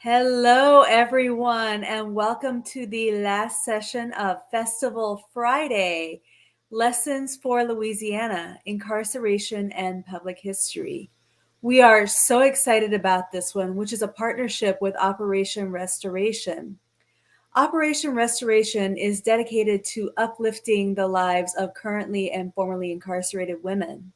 Hello, everyone, and welcome to the last session of Festival Friday, Lessons for Louisiana, Incarceration and Public History. We are so excited about this one, which is a partnership with Operation Restoration. Operation Restoration is dedicated to uplifting the lives of currently and formerly incarcerated women.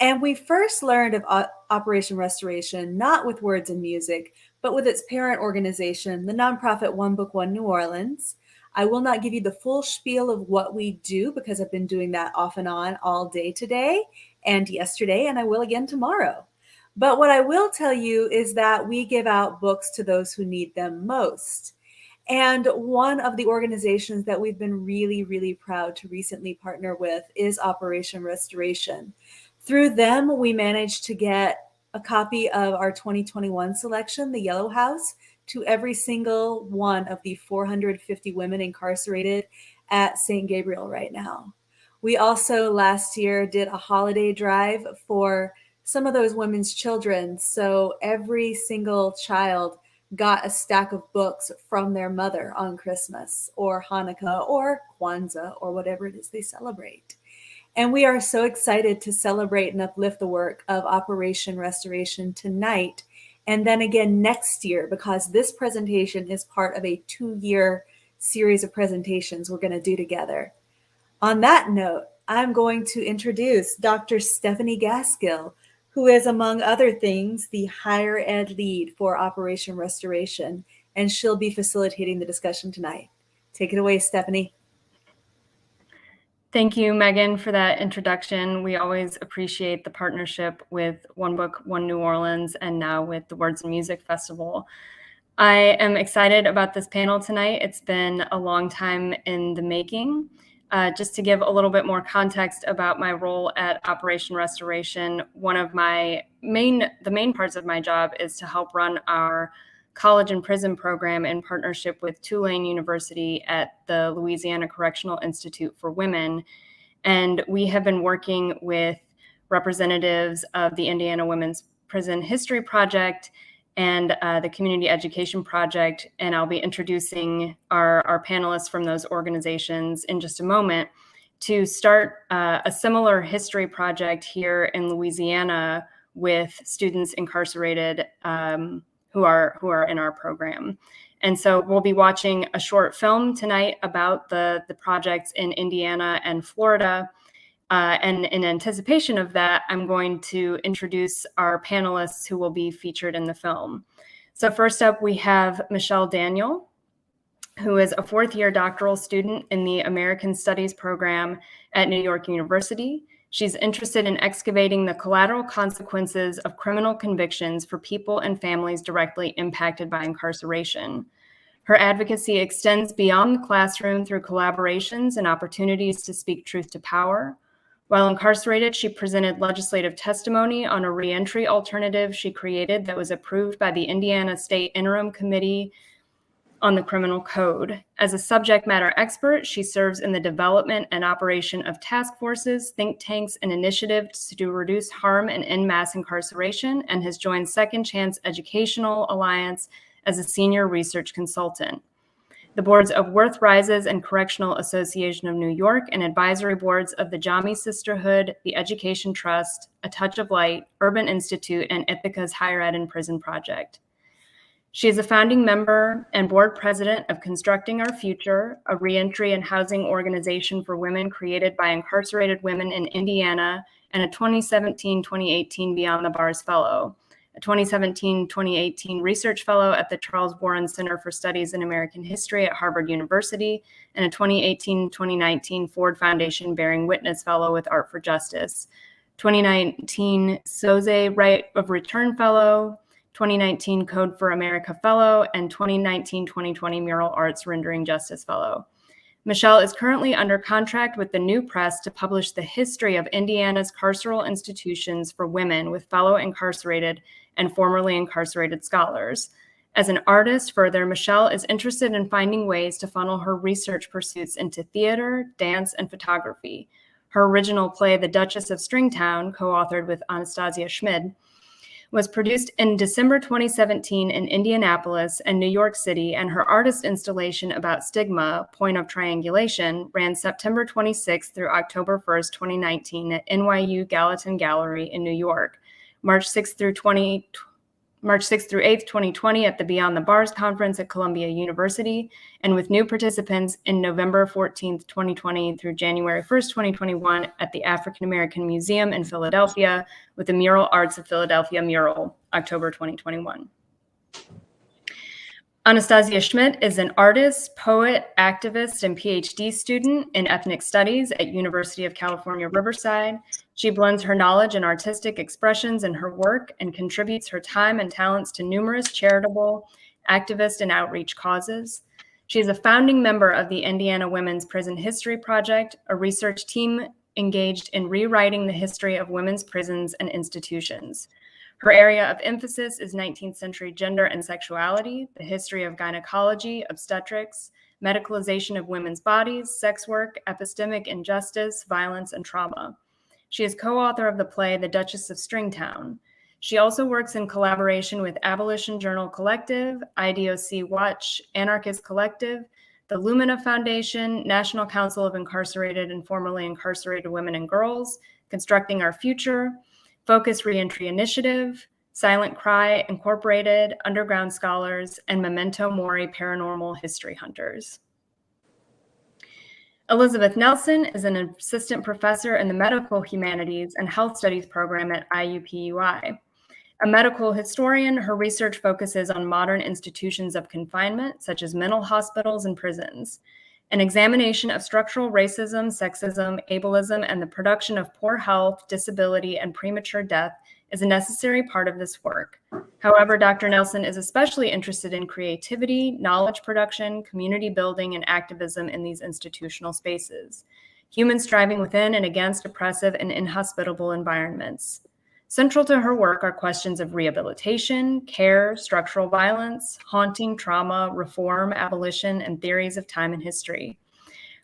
And we first learned of Operation Restoration not with words and music, but with its parent organization, the nonprofit One Book, One New Orleans. I will not give you the full spiel of what we do because I've been doing that off and on all day today and yesterday, and I will again tomorrow. But what I will tell you is that we give out books to those who need them most. And one of the organizations that we've been really, really proud to recently partner with is Operation Restoration. Through them, we managed to get a copy of our 2021 selection, The Yellow House, to every single one of the 450 women incarcerated at St. Gabriel right now. We also last year did a holiday drive for some of those women's children. So every single child got a stack of books from their mother on Christmas or Hanukkah or Kwanzaa or whatever it is they celebrate. And we are so excited to celebrate and uplift the work of Operation Restoration tonight and then again next year, because this presentation is part of a 2-year series of presentations we're going to do together. On that note, I'm going to introduce Dr. Stephanie Gaskill, who is, among other things, the higher ed lead for Operation Restoration, and she'll be facilitating the discussion tonight. Take it away, Stephanie. Thank you, Megan, for that introduction. We always appreciate the partnership with One Book, One New Orleans, and now with the Words and Music Festival. I am excited about this panel tonight. It's been a long time in the making. Just to give a little bit more context about my role at Operation Restoration, one of the main parts of my job is to help run our college and prison program in partnership with Tulane University at the Louisiana Correctional Institute for Women. And we have been working with representatives of the Indiana Women's Prison History Project and the Community Education Project. And I'll be introducing our panelists from those organizations in just a moment to start a similar history project here in Louisiana with students incarcerated who are in our program. And so we'll be watching a short film tonight about the projects in Indiana and Florida. And in anticipation of that, I'm going to introduce our panelists who will be featured in the film. So first up, we have Michelle Daniel, who is a 4th-year doctoral student in the American Studies program at New York University. She's interested in excavating the collateral consequences of criminal convictions for people and families directly impacted by incarceration. Her advocacy extends beyond the classroom through collaborations and opportunities to speak truth to power. While incarcerated, she presented legislative testimony on a reentry alternative she created that was approved by the Indiana State Interim Committee on the Criminal Code. As a subject matter expert, she serves in the development and operation of task forces, think tanks, and initiatives to reduce harm and end mass incarceration, and has joined Second Chance Educational Alliance as a senior research consultant. The boards of Worth Rises and Correctional Association of New York and advisory boards of the Jami Sisterhood, the Education Trust, A Touch of Light, Urban Institute, and Ithaca's Higher Ed in Prison Project. She is a founding member and board president of Constructing Our Future, a reentry and housing organization for women created by incarcerated women in Indiana, and a 2017-2018 Beyond the Bars Fellow, a 2017-2018 research fellow at the Charles Warren Center for Studies in American History at Harvard University, and a 2018-2019 Ford Foundation Bearing Witness Fellow with Art for Justice, 2019 Soze Right of Return Fellow, 2019 Code for America Fellow, and 2019-2020 Mural Arts Rendering Justice Fellow. Michelle is currently under contract with the New Press to publish the history of Indiana's carceral institutions for women with fellow incarcerated and formerly incarcerated scholars. As an artist, further, Michelle is interested in finding ways to funnel her research pursuits into theater, dance, and photography. Her original play, The Duchess of Stringtown, co-authored with Anastazia Schmid, was produced in December 2017 in Indianapolis and New York City, and her artist installation about stigma, Point of Triangulation, ran September 26th through October 1st, 2019 at NYU Gallatin Gallery in New York, March 6th through 8th, 2020 at the Beyond the Bars Conference at Columbia University, and with new participants in November 14th, 2020 through January 1st, 2021 at the African American Museum in Philadelphia with the Mural Arts of Philadelphia mural, October 2021. Anastazia Schmid is an artist, poet, activist, and PhD student in ethnic studies at University of California, Riverside. She blends her knowledge and artistic expressions in her work and contributes her time and talents to numerous charitable, activist, and outreach causes. She is a founding member of the Indiana Women's Prison History Project, a research team engaged in rewriting the history of women's prisons and institutions. Her area of emphasis is 19th century gender and sexuality, the history of gynecology, obstetrics, medicalization of women's bodies, sex work, epistemic injustice, violence, and trauma. She is co-author of the play The Duchess of Stringtown. She also works in collaboration with Abolition Journal Collective, IDOC Watch, Anarchist Collective, the Lumina Foundation, National Council of Incarcerated and Formerly Incarcerated Women and Girls, Constructing Our Future, Focus Reentry Initiative, Silent Cry Incorporated, Underground Scholars, and Memento Mori Paranormal History Hunters. Elizabeth Nelson is an assistant professor in the Medical Humanities and Health Studies program at IUPUI. A medical historian, her research focuses on modern institutions of confinement, such as mental hospitals and prisons. An examination of structural racism, sexism, ableism, and the production of poor health, disability, and premature death is a necessary part of this work. However, Dr. Nelson is especially interested in creativity, knowledge production, community building, and activism in these institutional spaces. Humans striving within and against oppressive and inhospitable environments. Central to her work are questions of rehabilitation, care, structural violence, haunting, trauma, reform, abolition, and theories of time and history.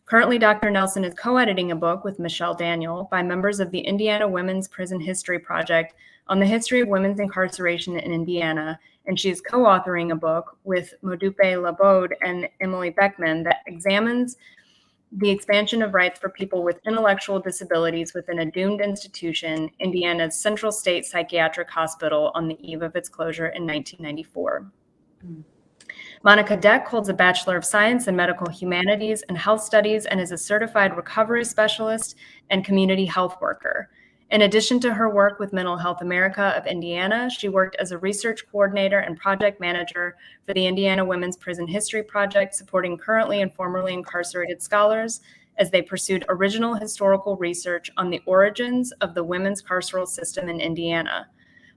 Currently, Dr. Nelson is co-editing a book with Michelle Daniel by members of the Indiana Women's Prison History Project on the history of women's incarceration in Indiana, and she is co-authoring a book with Modupe Labode and Emily Beckman that examines the expansion of rights for people with intellectual disabilities within a doomed institution, Indiana's Central State Psychiatric Hospital, on the eve of its closure in 1994. Monica Deck holds a Bachelor of Science in Medical Humanities and Health Studies and is a certified recovery specialist and community health worker. In addition to her work with Mental Health America of Indiana, she worked as a research coordinator and project manager for the Indiana Women's Prison History Project, supporting currently and formerly incarcerated scholars as they pursued original historical research on the origins of the women's carceral system in Indiana.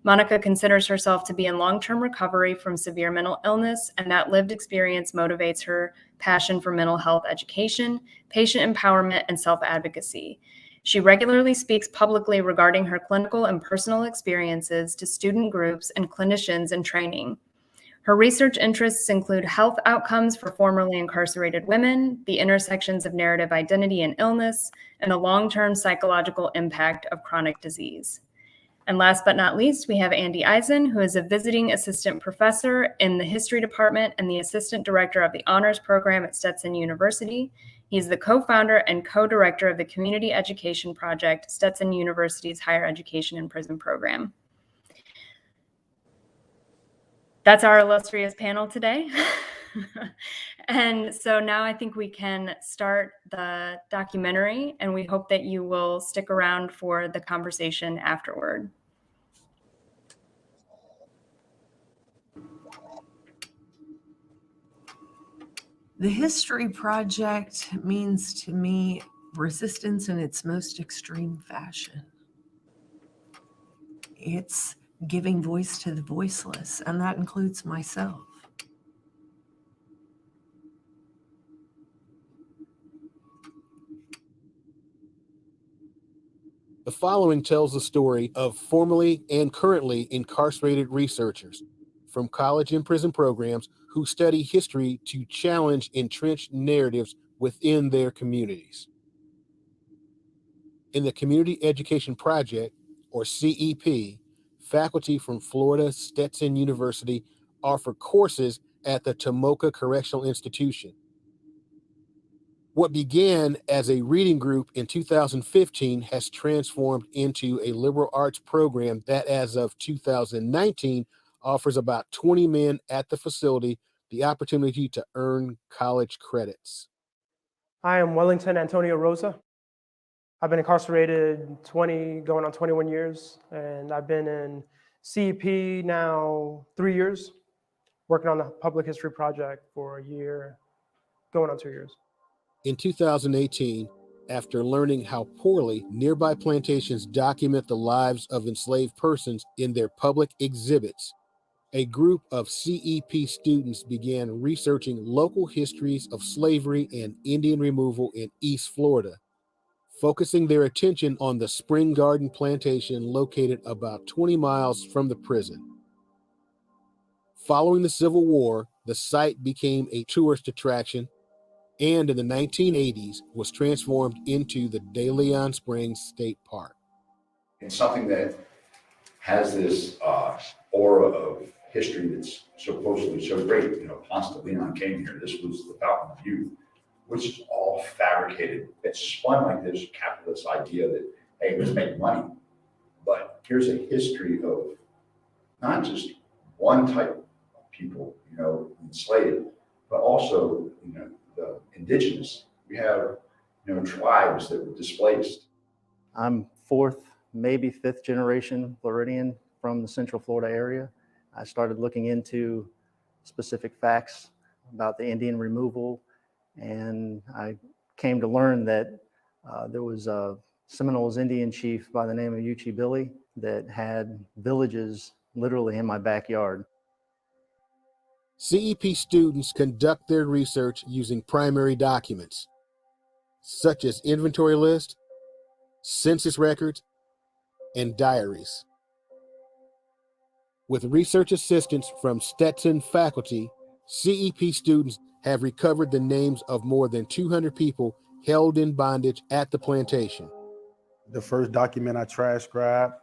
Monica considers herself to be in long-term recovery from severe mental illness, and that lived experience motivates her passion for mental health education, patient empowerment, and self-advocacy. She regularly speaks publicly regarding her clinical and personal experiences to student groups and clinicians in training. Her research interests include health outcomes for formerly incarcerated women, the intersections of narrative identity and illness, and the long-term psychological impact of chronic disease. And last but not least, we have Andy Eisen, who is a visiting assistant professor in the history department and the assistant director of the honors program at Stetson University. He's the co-founder and co-director of the Community Education Project, Stetson University's higher education and prison program. That's our illustrious panel today. And so now I think we can start the documentary, and we hope that you will stick around for the conversation afterward. The History Project means to me resistance in its most extreme fashion. It's giving voice to the voiceless, and that includes myself. The following tells the story of formerly and currently incarcerated researchers from college and prison programs who study history to challenge entrenched narratives within their communities. In the Community Education Project, or CEP, faculty from Florida Stetson University offer courses at the Tomoka Correctional Institution. What began as a reading group in 2015 has transformed into a liberal arts program that, as of 2019, offers about 20 men at the facility the opportunity to earn college credits. I am Wellington Antonio Rosa. I've been incarcerated going on 21 years, and I've been in CEP now 3 years, working on the Public History Project for a year, going on 2 years. In 2018, after learning how poorly nearby plantations document the lives of enslaved persons in their public exhibits, a group of CEP students began researching local histories of slavery and Indian removal in East Florida, focusing their attention on the Spring Garden Plantation located about 20 miles from the prison. Following the Civil War, the site became a tourist attraction, and in the 1980s was transformed into the De Leon Springs State Park. It's something that has this aura of history that's supposedly so great. You know, Ponce de Leon came here. This was the Fountain of Youth, which is all fabricated. It's spun like this capitalist idea that, hey, let's make money. But here's a history of not just one type of people, you know, enslaved, but also, you know, the indigenous. We have, you know, tribes that were displaced. I'm fourth, maybe fifth generation Floridian from the Central Florida area. I started looking into specific facts about the Indian removal, and I came to learn that there was a Seminoles Indian chief by the name of Uchee Billy that had villages literally in my backyard. CEP students conduct their research using primary documents, such as inventory lists, census records, and diaries. With research assistance from Stetson faculty, CEP students have recovered the names of more than 200 people held in bondage at the plantation. The first document I transcribed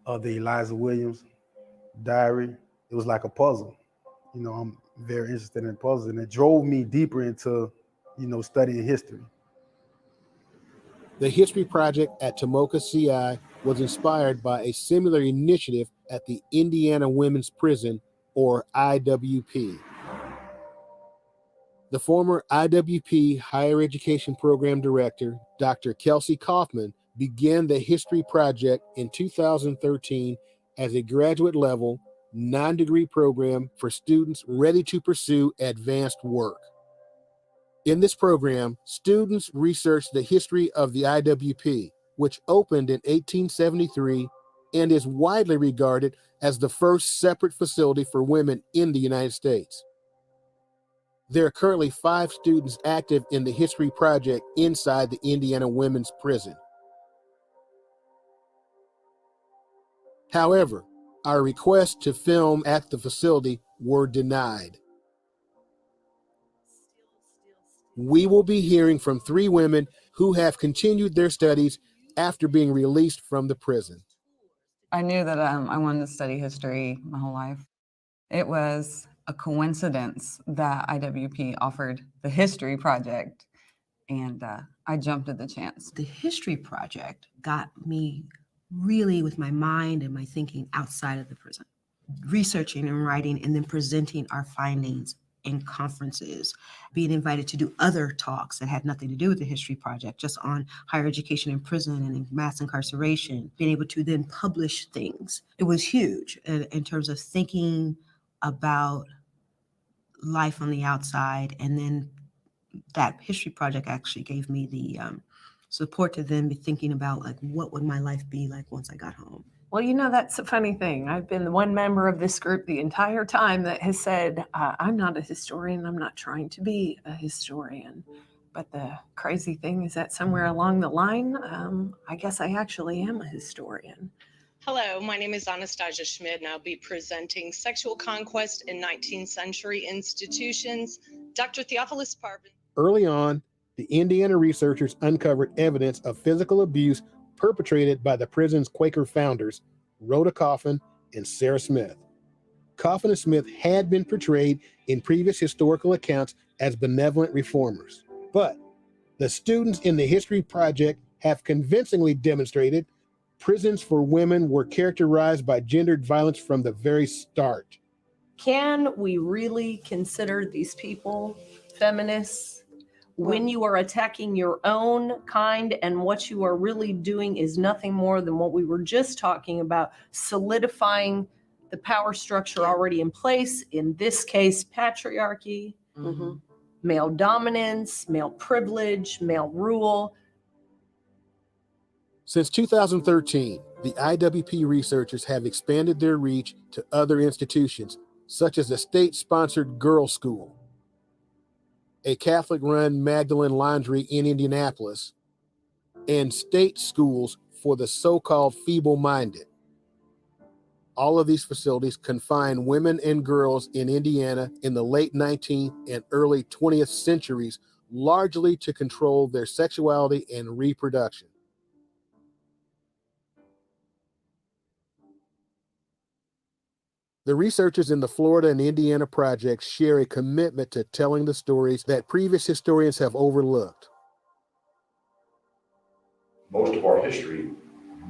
of the Eliza Williams diary, it was like a puzzle. You know, I'm very interested in puzzles, and it drove me deeper into, you know, studying history. The History Project at Tomoka CI was inspired by a similar initiative at the Indiana Women's Prison, or IWP. The former IWP Higher Education Program Director, Dr. Kelsey Kaufman, began the History Project in 2013 as a graduate level, non-degree program for students ready to pursue advanced work. In this program, students research the history of the IWP, which opened in 1873 and is widely regarded as the first separate facility for women in the United States. There are currently 5 students active in the History Project inside the Indiana Women's Prison. However, our requests to film at the facility were denied. We will be hearing from 3 women who have continued their studies after being released from the prison. I knew that I wanted to study history my whole life. It was a coincidence that IWP offered the History Project, and I jumped at the chance. The History Project got me really with my mind and my thinking outside of the prison, researching and writing and then presenting our findings in conferences, being invited to do other talks that had nothing to do with the History Project, just on higher education in prison and in mass incarceration, being able to then publish things. It was huge in terms of thinking about life on the outside. And then that History Project actually gave me the support to then be thinking about, like, what would my life be like once I got home? Well, you know, that's a funny thing. I've been the one member of this group the entire time that has said, I'm not a historian. I'm not trying to be a historian. But the crazy thing is that somewhere along the line, I guess I actually am a historian. Hello, my name is Anastazia Schmid, and I'll be presenting Sexual Conquest in 19th Century Institutions. Dr. Theophilus Parvin. Early on, the Indiana researchers uncovered evidence of physical abuse perpetrated by the prison's Quaker founders, Rhoda Coffin and Sarah Smith. Coffin and Smith had been portrayed in previous historical accounts as benevolent reformers, but the students in the History Project have convincingly demonstrated prisons for women were characterized by gendered violence from the very start. Can we really consider these people feminists when you are attacking your own kind, and what you are really doing is nothing more than what we were just talking about, solidifying the power structure already in place, in this case, patriarchy, male dominance, male privilege, male rule. Since 2013, the IWP researchers have expanded their reach to other institutions, such as a state-sponsored girls' school, a Catholic-run Magdalene Laundry in Indianapolis, and state schools for the so-called feeble-minded. All of these facilities confine women and girls in Indiana in the late 19th and early 20th centuries, largely to control their sexuality and reproduction. The researchers in the Florida and Indiana projects share a commitment to telling the stories that previous historians have overlooked. Most of our history, you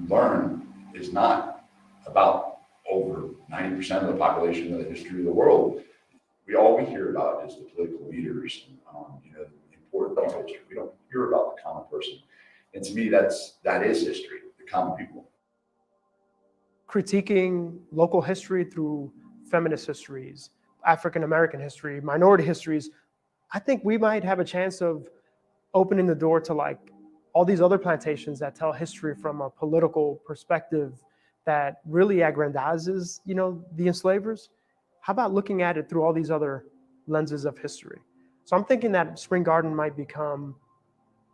learn, is not about over 90% of the population of the history of the world. All we hear about is the political leaders, the important people history. We don't hear about the common person. And to me, that is history, the common people. Critiquing local history through feminist histories, African-American history, minority histories, I think we might have a chance of opening the door to like all these other plantations that tell history from a political perspective that really aggrandizes, the enslavers. How about looking at it through all these other lenses of history? So I'm thinking that Spring Garden might become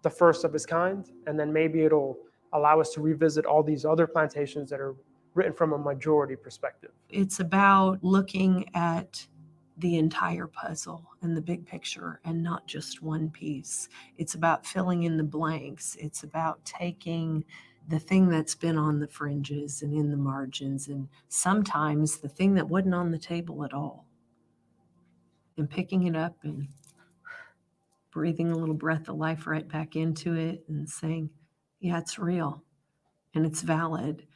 the first of its kind, and then maybe it'll allow us to revisit all these other plantations that are written from a majority perspective. It's about looking at the entire puzzle and the big picture and not just one piece. It's about filling in the blanks. It's about taking the thing that's been on the fringes and in the margins, and sometimes the thing that wasn't on the table at all, and picking it up and breathing a little breath of life right back into it and saying, yeah, it's real and it's valid.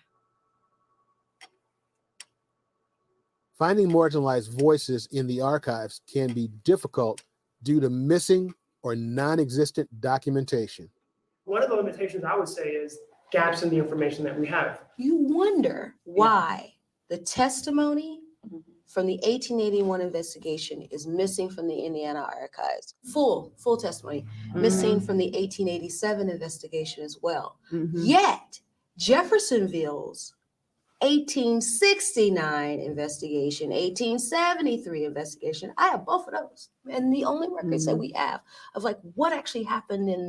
Finding marginalized voices in the archives can be difficult due to missing or non-existent documentation. One of the limitations I would say is gaps in the information that we have. You wonder why the testimony from the 1881 investigation is missing from the Indiana archives. Full testimony, missing from the 1887 investigation as well. Yet, Jeffersonville's 1869 investigation, 1873 investigation, I have both of those. And the only records that we have of like what actually happened in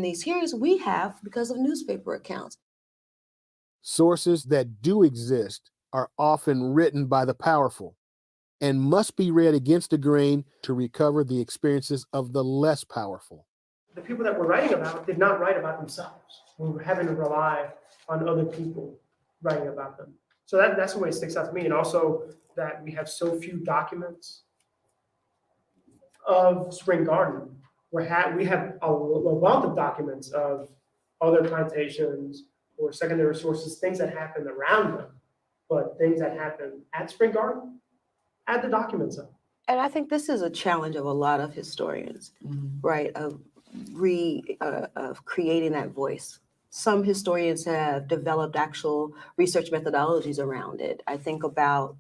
these hearings we have because of newspaper accounts. Sources that do exist are often written by the powerful and must be read against the grain to recover the experiences of the less powerful. The people that we're writing about did not write about themselves. We were having to rely on other people writing about them. So that's the way it sticks out to me. And also that we have so few documents of Spring Garden. We have a wealth of documents of other plantations or secondary sources, things that happened around them, but things that happened at Spring Garden, add the documents up. And I think this is a challenge of a lot of historians, right? Of creating that voice. Some historians have developed actual research methodologies around it. I think about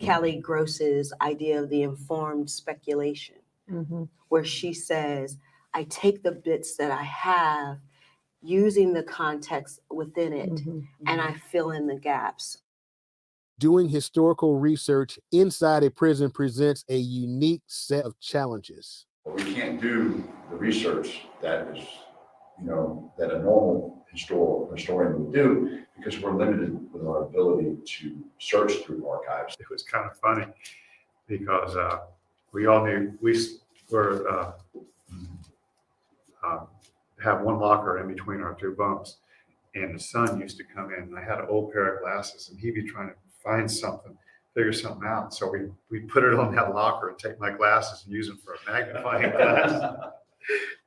Callie Gross's idea of the informed speculation, where she says, I take the bits that I have, using the context within it, and I fill in the gaps. Doing historical research inside a prison presents a unique set of challenges. We can't do the research that is, that a normal historian would do because we're limited with our ability to search through archives. It was kind of funny because we all knew we were have one locker in between our two bunks, and the son used to come in, and I had an old pair of glasses, and he'd be trying to find something, figure something out. So we put it on that locker and take my glasses and use them for a magnifying glass.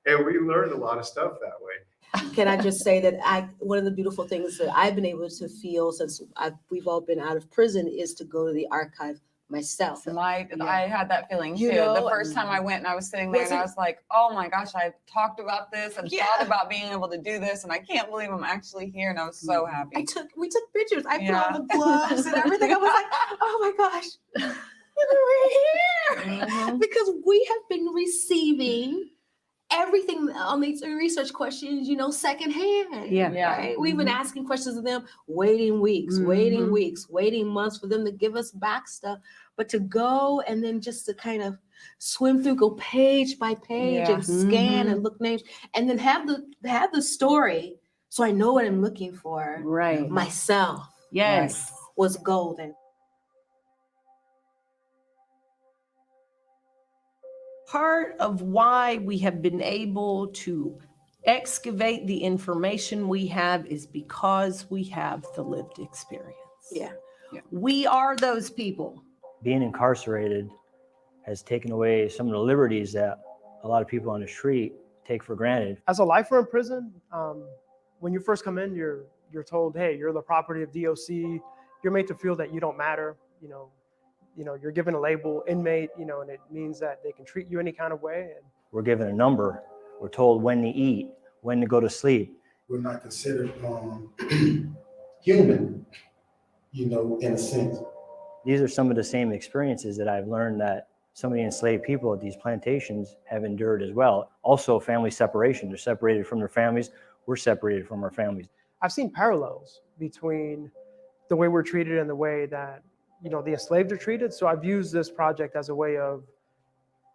And we learned a lot of stuff that way. Can I just say that one of the beautiful things that I've been able to feel since we've all been out of prison is to go to the archive myself. I had that feeling You too. know, The first time I went and I was sitting there was and I it- was like, oh my gosh, I talked about this and Yeah. thought about being able to do this, and I can't believe I'm actually here, and I was so happy. We took pictures. I put Yeah. on the gloves and everything. I was like, oh my gosh, we're here. Mhm. Because we have been receiving everything on these research questions, secondhand. Yeah. Yeah. Right? We've been asking questions of them, waiting weeks, waiting weeks, waiting months for them to give us back stuff. But to go and then just to kind of swim through, go page by page Yeah. and scan and look names, and then have the story, so I know what I'm looking for Right. myself, Yes. was golden. Part of why we have been able to excavate the information we have is because we have the lived experience. Yeah. We are those people. Being incarcerated has taken away some of the liberties that a lot of people on the street take for granted. As a lifer in prison, when you first come in, you're told, hey, you're the property of DOC. You're made to feel that you don't matter. You're given a label, inmate, and it means that they can treat you any kind of way. And We're given a number. We're told when to eat, when to go to sleep. We're not considered human, in a sense. These are some of the same experiences that I've learned that some of the enslaved people at these plantations have endured as well. Also, family separation. They're separated from their families. We're separated from our families. I've seen parallels between the way we're treated and the way that the enslaved are treated. So I've used this project as a way of,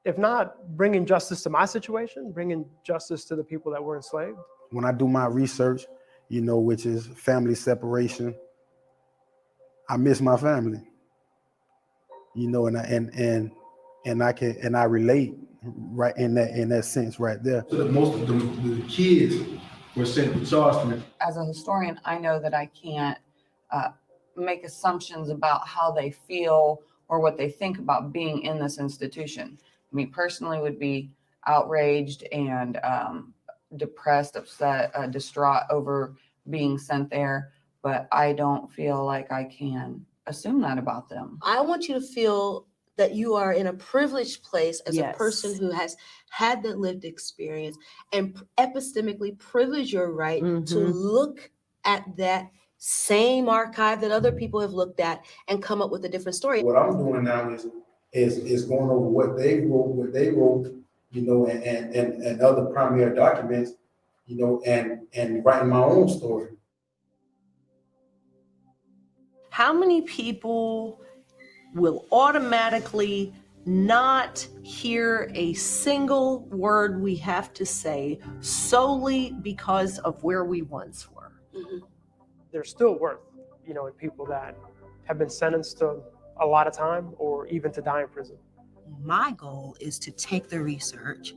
if not bringing justice to my situation, bringing justice to the people that were enslaved. When I do my research, which is family separation, I miss my family. And I relate right in that sense right there. So most of the kids were sent to Charleston. As a historian, I know that I can't make assumptions about how they feel or what they think about being in this institution. Me personally would be outraged and depressed, upset, distraught over being sent there, but I don't feel like I can assume that about them. I want you to feel that you are in a privileged place as a person who has had that lived experience, and epistemically privilege your right to look at that same archive that other people have looked at and come up with a different story. What I'm doing now is going over what they wrote, and other primary documents, and writing my own story. How many people will automatically not hear a single word we have to say solely because of where we once were? There's still worth, in people that have been sentenced to a lot of time or even to die in prison. My goal is to take the research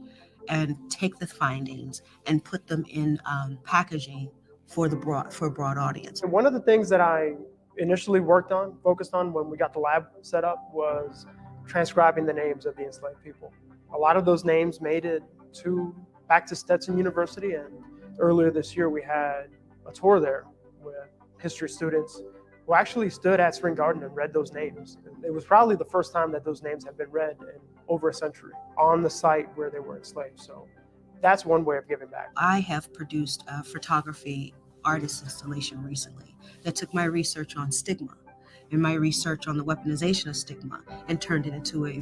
and take the findings and put them in packaging for a broad audience. And one of the things that I initially focused on when we got the lab set up, was transcribing the names of the enslaved people. A lot of those names made it back to Stetson University, and earlier this year we had a tour there with history students who actually stood at Spring Garden and read those names. It was probably the first time that those names have been read in over a century on the site where they were enslaved. So that's one way of giving back. I have produced a photography artist installation recently that took my research on stigma and my research on the weaponization of stigma and turned it into a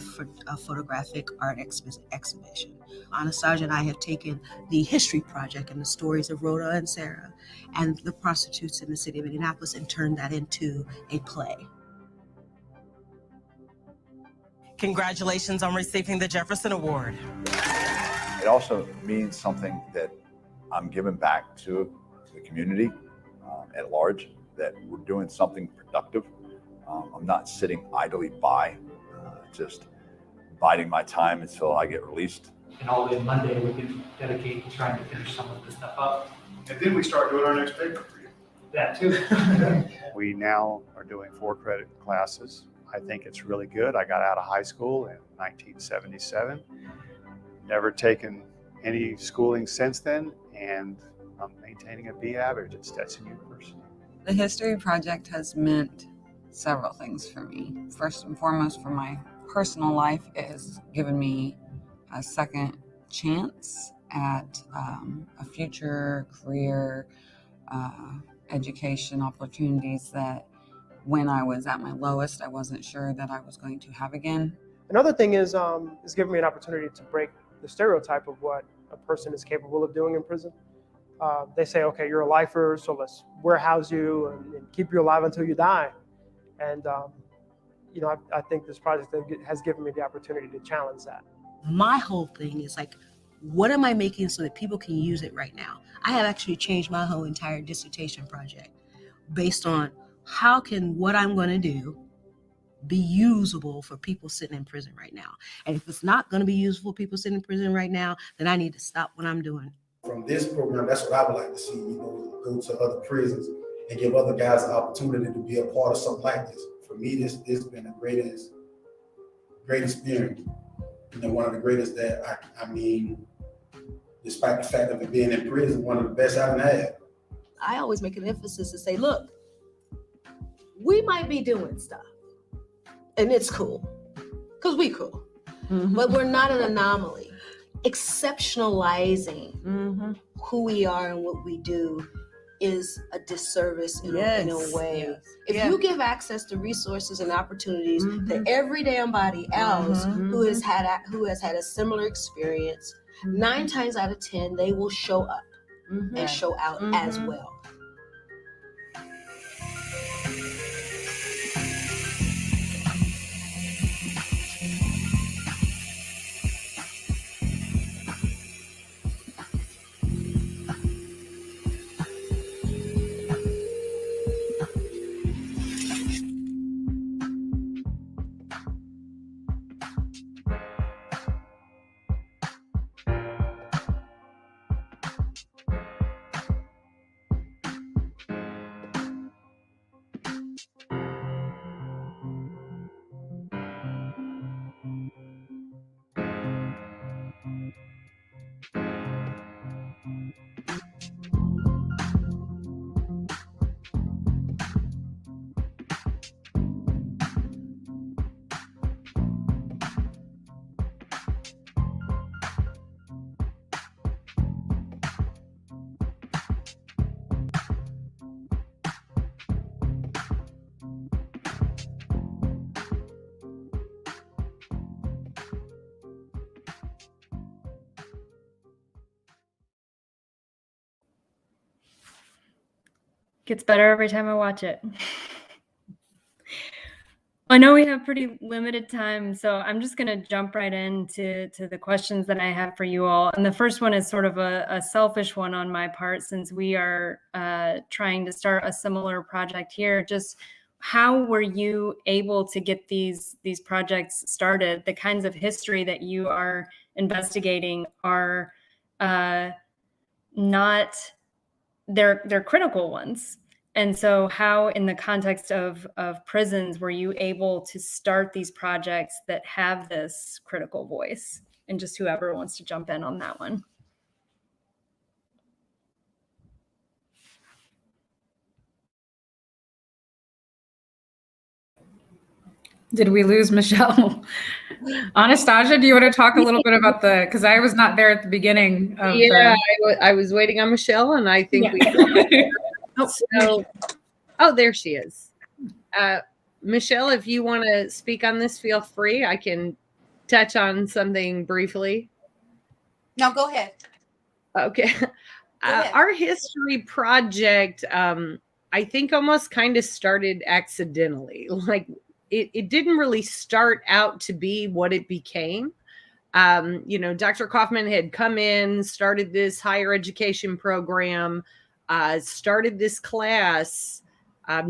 photographic art exhibition. Anastazia and I have taken the history project and the stories of Rhoda and Sarah and the prostitutes in the city of Indianapolis and turned that into a play. Congratulations on receiving the Jefferson Award. It also means something that I'm giving back to the community at large, that we're doing something productive. I'm not sitting idly by, just biding my time until I get released. And all day Monday, we can dedicate to trying to finish some of this stuff up. And then we start doing our next paper for you. That too. We now are doing 4-credit classes. I think it's really good. I got out of high school in 1977. Never taken any schooling since then, and I'm maintaining a B average at Stetson University. The History Project has meant several things for me. First and foremost, for my personal life, it has given me a second chance at a future career, education opportunities that when I was at my lowest, I wasn't sure that I was going to have again. Another thing is giving me an opportunity to break the stereotype of what a person is capable of doing in prison. They say, okay, you're a lifer, so let's warehouse you and keep you alive until you die. And I think this project has given me the opportunity to challenge that. My whole thing is like, what am I making so that people can use it right now? I have actually changed my whole entire dissertation project based on how can what I'm going to do be usable for people sitting in prison right now. And if it's not going to be useful for people sitting in prison right now, then I need to stop what I'm doing. From this program, that's what I would like to see, go to other prisons and give other guys the opportunity to be a part of something like this. For me, this has been a great experience. One of the greatest that despite the fact of it being in prison, one of the best I've had. I always make an emphasis to say, look, we might be doing stuff and it's cool because we cool, but we're not an anomaly. Exceptionalizing who we are and what we do is a disservice in a way. Yes. If you give access to resources and opportunities to every damn body else who has had a similar experience, 9 times out of 10, they will show up and show out as well. Gets better every time I watch it. I know we have pretty limited time, so I'm just going to jump right into the questions that I have for you all. And the first one is sort of a selfish one on my part, since we are trying to start a similar project here. Just how were you able to get these projects started? The kinds of history that you are investigating are not, they're critical ones. And so how, in the context of prisons, were you able to start these projects that have this critical voice? And just whoever wants to jump in on that one. Did we lose Michelle? Anastasia, do you want to talk a little bit about because I was not there at the beginning of I was waiting on Michelle, and I think there she is. Michelle, if you want to speak on this, feel free. I can touch on something briefly. No, go ahead. Okay. Our history project, I think almost kind of started accidentally. Like it didn't really start out to be what it became. Dr. Kaufman had come in, started this higher education program, started this class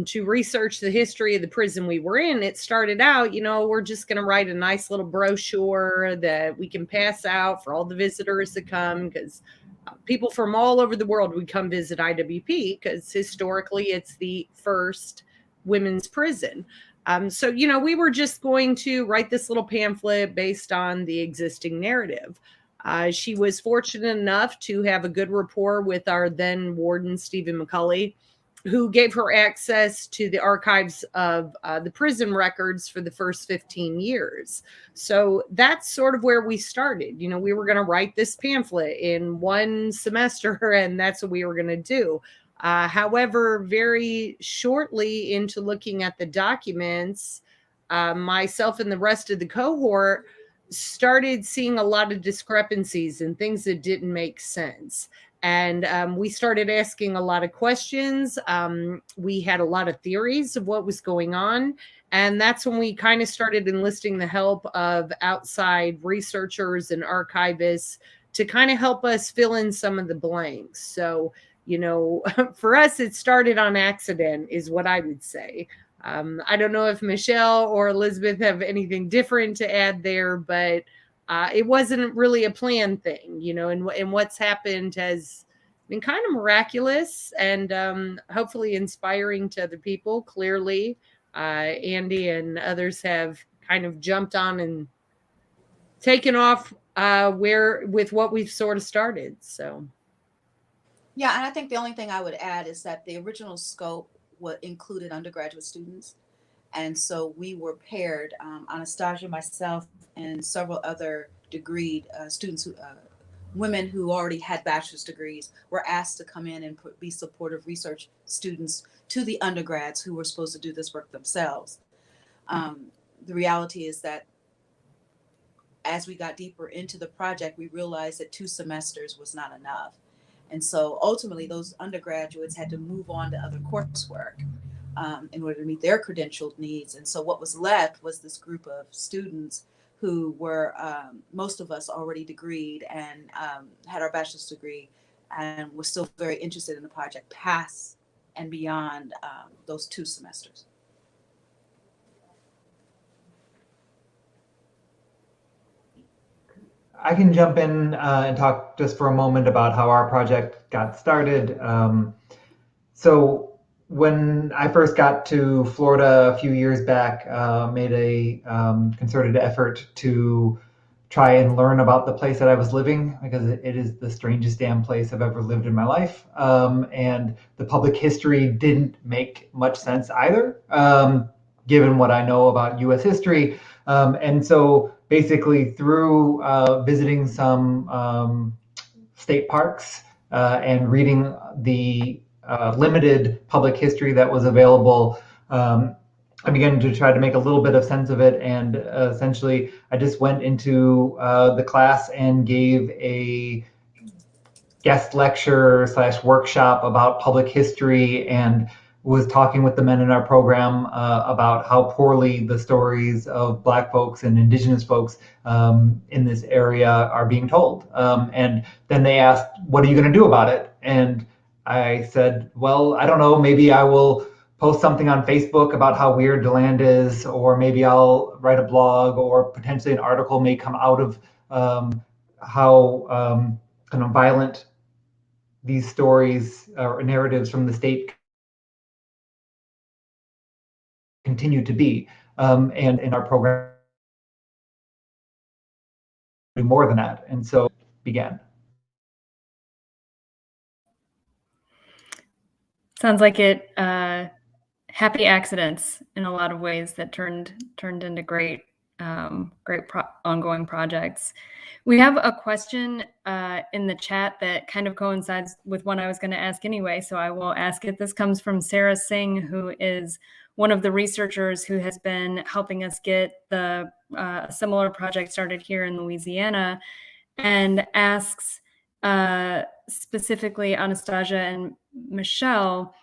to research the history of the prison we were in. It started out, we're just going to write a nice little brochure that we can pass out for all the visitors that come, because people from all over the world would come visit IWP because historically it's the first women's prison. So, we were just going to write this little pamphlet based on the existing narrative. She was fortunate enough to have a good rapport with our then warden, Stephen McCulley, who gave her access to the archives of the prison records for the first 15 years. So that's sort of where we started. We were going to write this pamphlet in one semester, and that's what we were going to do. However, very shortly into looking at the documents, myself and the rest of the cohort started seeing a lot of discrepancies and things that didn't make sense. And we started asking a lot of questions. We had a lot of theories of what was going on. And that's when we kind of started enlisting the help of outside researchers and archivists to kind of help us fill in some of the blanks. So, for us, it started on accident is what I would say. I don't know if Michelle or Elizabeth have anything different to add there, but it wasn't really a planned thing, and what's happened has been kind of miraculous and hopefully inspiring to other people. Clearly, Andy and others have kind of jumped on and taken off with what we've sort of started. So. Yeah, and I think the only thing I would add is that the original scope included undergraduate students. And so we were paired, Anastasia, myself, and several other degreed students, women who already had bachelor's degrees, were asked to come in and be supportive research students to the undergrads who were supposed to do this work themselves. The reality is that as we got deeper into the project, we realized that 2 semesters was not enough. And so ultimately, those undergraduates had to move on to other coursework in order to meet their credentialed needs. And so what was left was this group of students who were, most of us already degreed and had our bachelor's degree and were still very interested in the project past and beyond those 2 semesters. I can jump in and talk just for a moment about how our project got started. So when I first got to Florida a few years back, made a concerted effort to try and learn about the place that I was living, because it is the strangest damn place I've ever lived in my life. And the public history didn't make much sense either, given what I know about US history. And so basically through visiting some state parks and reading the limited public history that was available, I began to try to make a little bit of sense of it. And essentially, I just went into the class and gave a guest lecture / workshop about public history, and was talking with the men in our program about how poorly the stories of Black folks and Indigenous folks in this area are being told. And then they asked, what are you going to do about it? And I said, well, I don't know, maybe I will post something on Facebook about how weird the land is, or maybe I'll write a blog, or potentially an article may come out of how kind of violent these stories or narratives from the state continue to be. And in our program, do more than that. And so began. Sounds like it happy accidents in a lot of ways that turned into great ongoing projects. We have a question in the chat that kind of coincides with one I was going to ask anyway, so I will ask it. This comes from Sarah Singh, who is one of the researchers who has been helping us get the similar project started here in Louisiana, and asks specifically Anastasia and Michelle,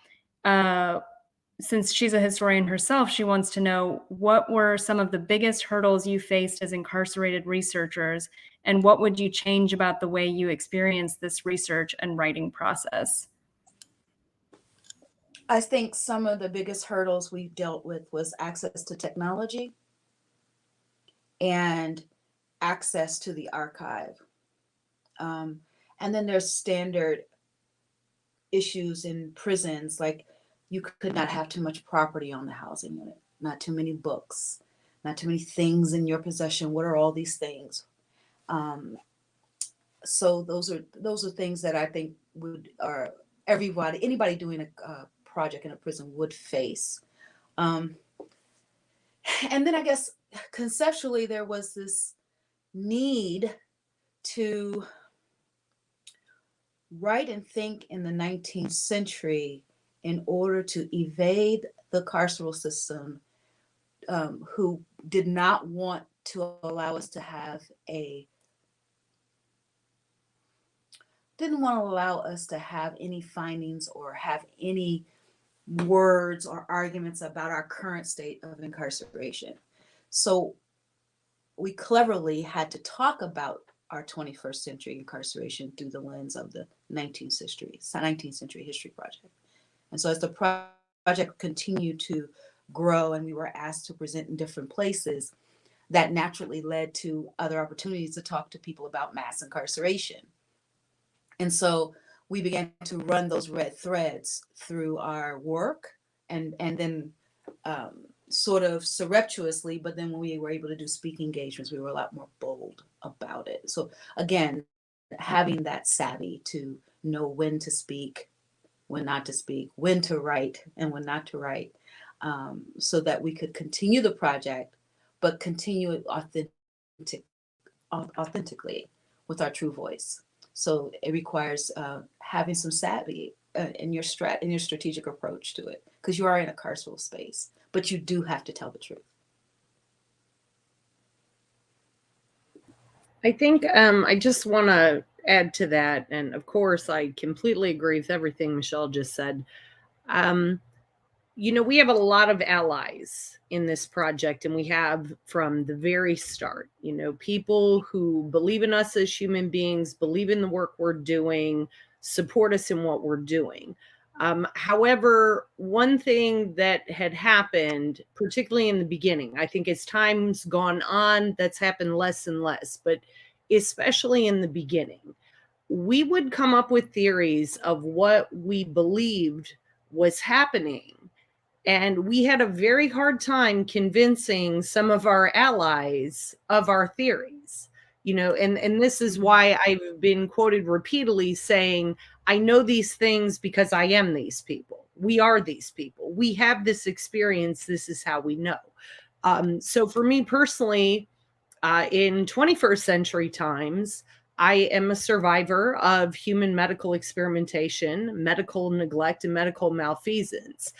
since she's a historian herself, she wants to know, what were some of the biggest hurdles you faced as incarcerated researchers, and what would you change about the way you experienced this research and writing process? I think some of the biggest hurdles we dealt with was access to technology and access to the archive. And then there's standard issues in prisons, like you could not have too much property on the housing unit, not too many books, not too many things in your possession. What are all these things? So those are things that I think anybody doing a project in a prison would face. And then I guess conceptually there was this need to write and think in the 19th century in order to evade the carceral system, who did not want to allow us to have any findings or have any words or arguments about our current state of incarceration. So we cleverly had to talk about our 21st century incarceration through the lens of the 19th century history project. And so as the project continued to grow and we were asked to present in different places, that naturally led to other opportunities to talk to people about mass incarceration. And so we began to run those red threads through our work, and then sort of surreptitiously, but then when we were able to do speaking engagements, we were a lot more bold about it. So again, having that savvy to know when to speak, when not to speak, when to write and when not to write, so that we could continue the project, but continue it authentically with our true voice. So it requires having some savvy in your strategic approach to it, because you are in a carceral space, but you do have to tell the truth. I think I just want to add to that, and of course, I completely agree with everything Michelle just said. We have a lot of allies in this project, and we have from the very start, people who believe in us as human beings, believe in the work we're doing, support us in what we're doing. However, one thing that had happened, particularly in the beginning, I think as time's gone on, that's happened less and less, but especially in the beginning, we would come up with theories of what we believed was happening. And we had a very hard time convincing some of our allies of our theories, and this is why I've been quoted repeatedly saying, I know these things because I am these people. We are these people. We have this experience. This is how we know. So for me personally, in 21st century times, I am a survivor of human medical experimentation, medical neglect, and medical malfeasance.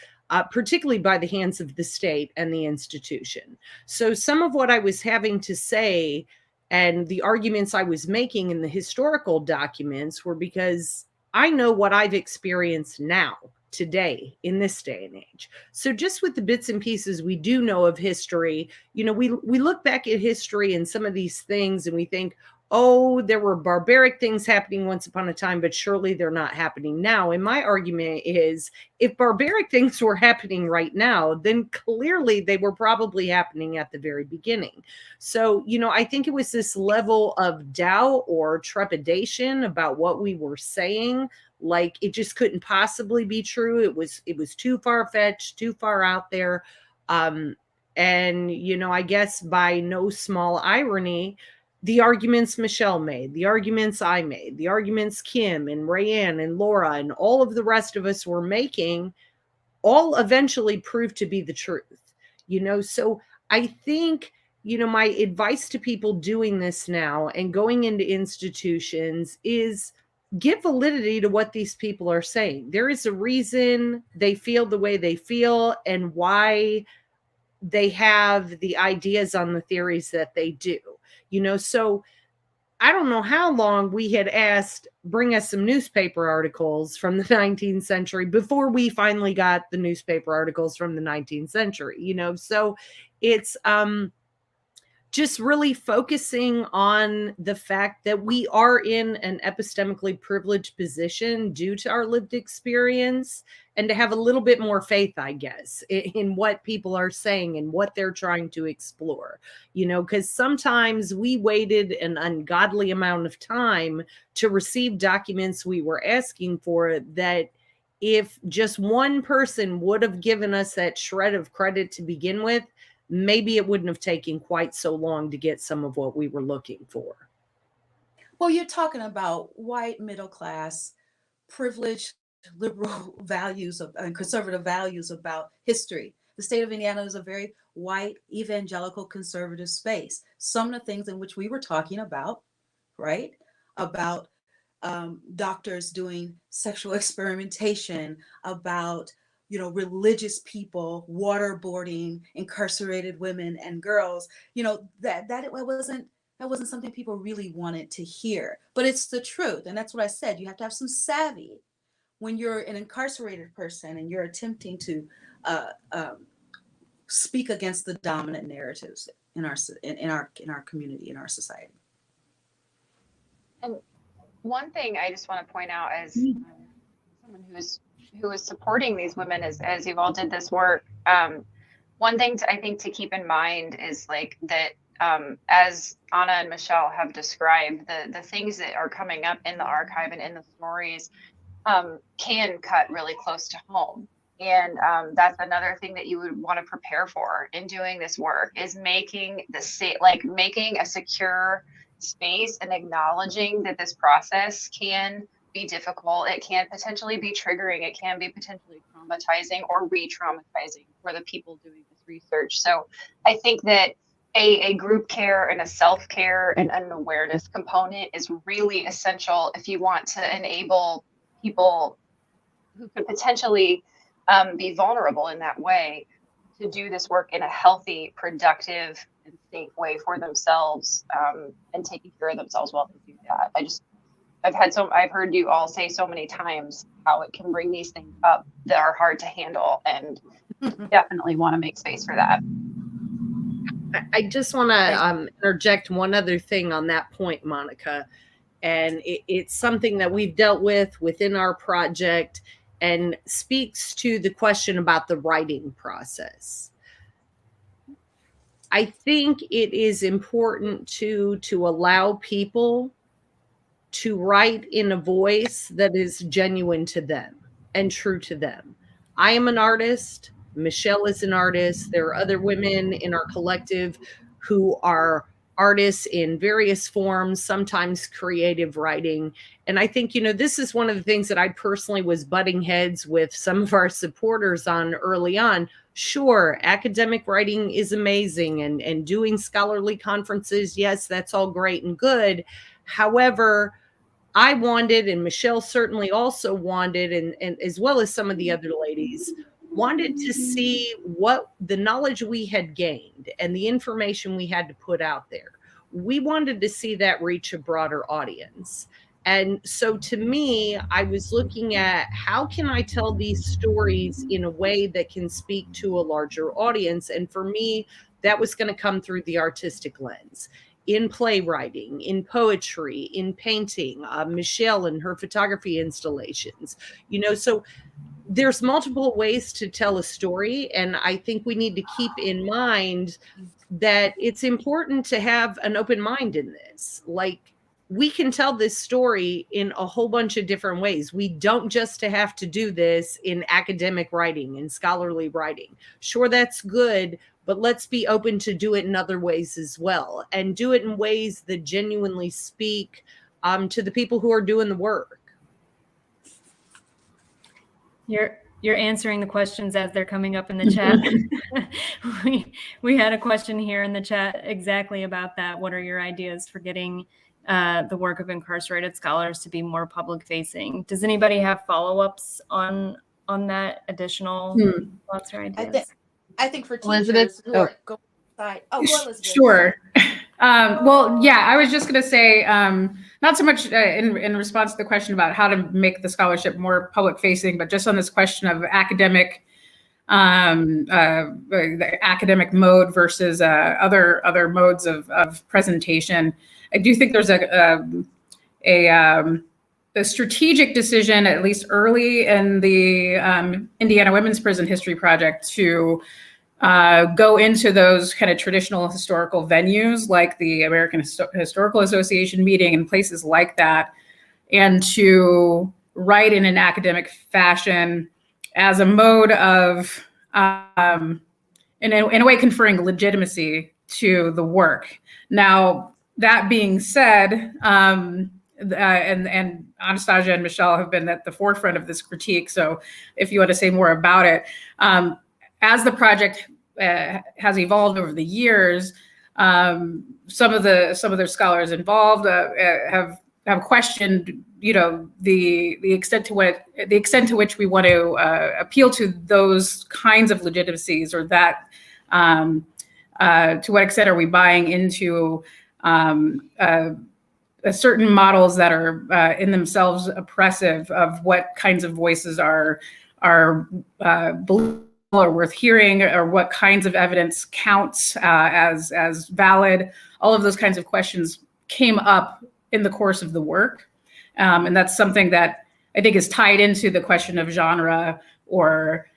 Particularly by the hands of the state and the institution. So some of what I was having to say and the arguments I was making in the historical documents were because I know what I've experienced now, today, in this day and age. So just with the bits and pieces we do know of history, we look back at history and some of these things and we think, oh, there were barbaric things happening once upon a time, but surely they're not happening now. And my argument is, if barbaric things were happening right now, then clearly they were probably happening at the very beginning. So, I think it was this level of doubt or trepidation about what we were saying, like it just couldn't possibly be true. It was too far-fetched, too far out there. And, I guess by no small irony, the arguments Michelle made, the arguments I made, the arguments Kim and Rayanne and Laura and all of the rest of us were making all eventually proved to be the truth, So I think, my advice to people doing this now and going into institutions is give validity to what these people are saying. There is a reason they feel the way they feel and why they have the ideas on the theories that they do. So I don't know how long we had asked, bring us some newspaper articles from the 19th century before we finally got the newspaper articles from the 19th century, So it's, just really focusing on the fact that we are in an epistemically privileged position due to our lived experience, and to have a little bit more faith, I guess, in what people are saying and what they're trying to explore, because sometimes we waited an ungodly amount of time to receive documents we were asking for, that if just one person would have given us that shred of credit to begin with, maybe it wouldn't have taken quite so long to get some of what we were looking for. Well, you're talking about white, middle class, privileged, liberal values and conservative values about history. The state of Indiana is a very white, evangelical, conservative space. Some of the things in which we were talking about, right? About doctors doing sexual experimentation, about religious people waterboarding incarcerated women and girls, that wasn't something people really wanted to hear. But it's the truth. And that's what I said. You have to have some savvy when you're an incarcerated person and you're attempting to speak against the dominant narratives in our community, in our society. And one thing I just want to point out as someone who is supporting these women as you've all did this work, one thing I think to keep in mind is like that, as Anna and Michelle have described, the things that are coming up in the archive and in the stories can cut really close to home. And that's another thing that you would want to prepare for in doing this work, is making making a secure space and acknowledging that this process can be difficult. It can potentially be triggering. It can be potentially traumatizing or re-traumatizing for the people doing this research. So I think that a group care and a self-care and an awareness component is really essential if you want to enable people who could potentially be vulnerable in that way to do this work in a healthy, productive, and safe way for themselves, and taking care of themselves while they do that. I've heard you all say so many times how it can bring these things up that are hard to handle, and definitely want to make space for that. I just want to interject one other thing on that point, Monica, and it's something that we've dealt with within our project and speaks to the question about the writing process. I think it is important to allow people to write in a voice that is genuine to them and true to them. I am an artist. Michelle is an artist. There are other women in our collective who are artists in various forms, sometimes creative writing. And I think, this is one of the things that I personally was butting heads with some of our supporters on early on. Sure, academic writing is amazing, and doing scholarly conferences, yes, that's all great and good. However, I wanted, and Michelle certainly also wanted, and as well as some of the other ladies, wanted to see what the knowledge we had gained and the information we had to put out there. We wanted to see that reach a broader audience. And so to me, I was looking at how can I tell these stories in a way that can speak to a larger audience? And for me, that was going to come through the artistic lens. In playwriting, in poetry, in painting, Michelle and her photography installations, so there's multiple ways to tell a story. And I think we need to keep in mind that it's important to have an open mind in this. Like, we can tell this story in a whole bunch of different ways. We don't just have to do this in academic writing and scholarly writing. Sure, that's good, but let's be open to do it in other ways as well, and do it in ways that genuinely speak to the people who are doing the work. You're answering the questions as they're coming up in the chat. we had a question here in the chat exactly about that. What are your ideas for getting the work of incarcerated scholars to be more public facing? Does anybody have follow-ups on that, additional thoughts or ideas? I think for teachers Elizabeth? who are going outside. Oh, go Elizabeth. Sure. Well, yeah, I was just going to say, not so much in response to the question about how to make the scholarship more public facing, but just on this question of academic the academic mode versus other modes of presentation. I do think there's a strategic decision, at least early in the Indiana Women's Prison History Project, to go into those kind of traditional historical venues like the American Historical Association meeting and places like that, and to write in an academic fashion as a mode of, in a way, conferring legitimacy to the work. Now, that being said, and Anastazia and Michelle have been at the forefront of this critique. So if you want to say more about it, as the project has evolved over the years, some of the scholars involved have questioned, the extent to which we want to appeal to those kinds of legitimacies, or that to what extent are we buying into certain models that are in themselves oppressive of what kinds of voices are believable or worth hearing, or what kinds of evidence counts as valid. All of those kinds of questions came up in the course of the work. And that's something that I think is tied into the question of genre or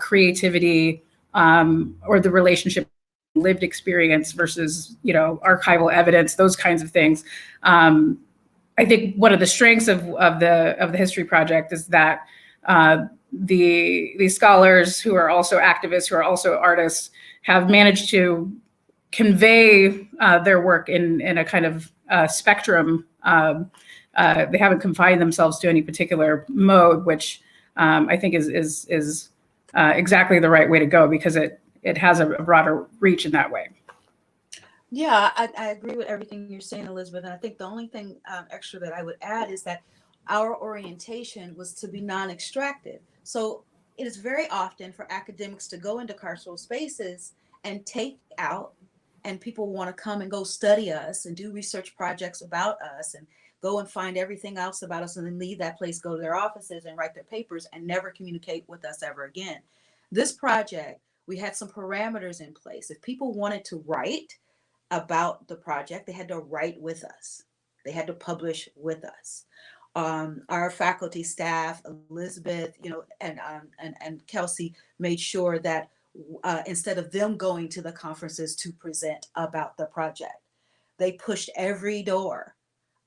creativity, or the relationship lived experience versus, archival evidence, those kinds of things. I think one of the strengths of the History Project is that the scholars who are also activists, who are also artists, have managed to convey their work in a kind of spectrum. They haven't confined themselves to any particular mode, which I think is exactly the right way to go, because it has a broader reach in that way. Yeah, I agree with everything you're saying, Elizabeth. And I think the only thing extra that I would add is that our orientation was to be non-extractive. So it is very often for academics to go into carceral spaces and take out, and people want to come and go study us and do research projects about us and go and find everything else about us, and then leave that place, go to their offices and write their papers and never communicate with us ever again. This project, we had some parameters in place. If people wanted to write about the project, they had to write with us. They had to publish with us. Our faculty staff, Elizabeth, and Kelsey, made sure that instead of them going to the conferences to present about the project, they pushed every door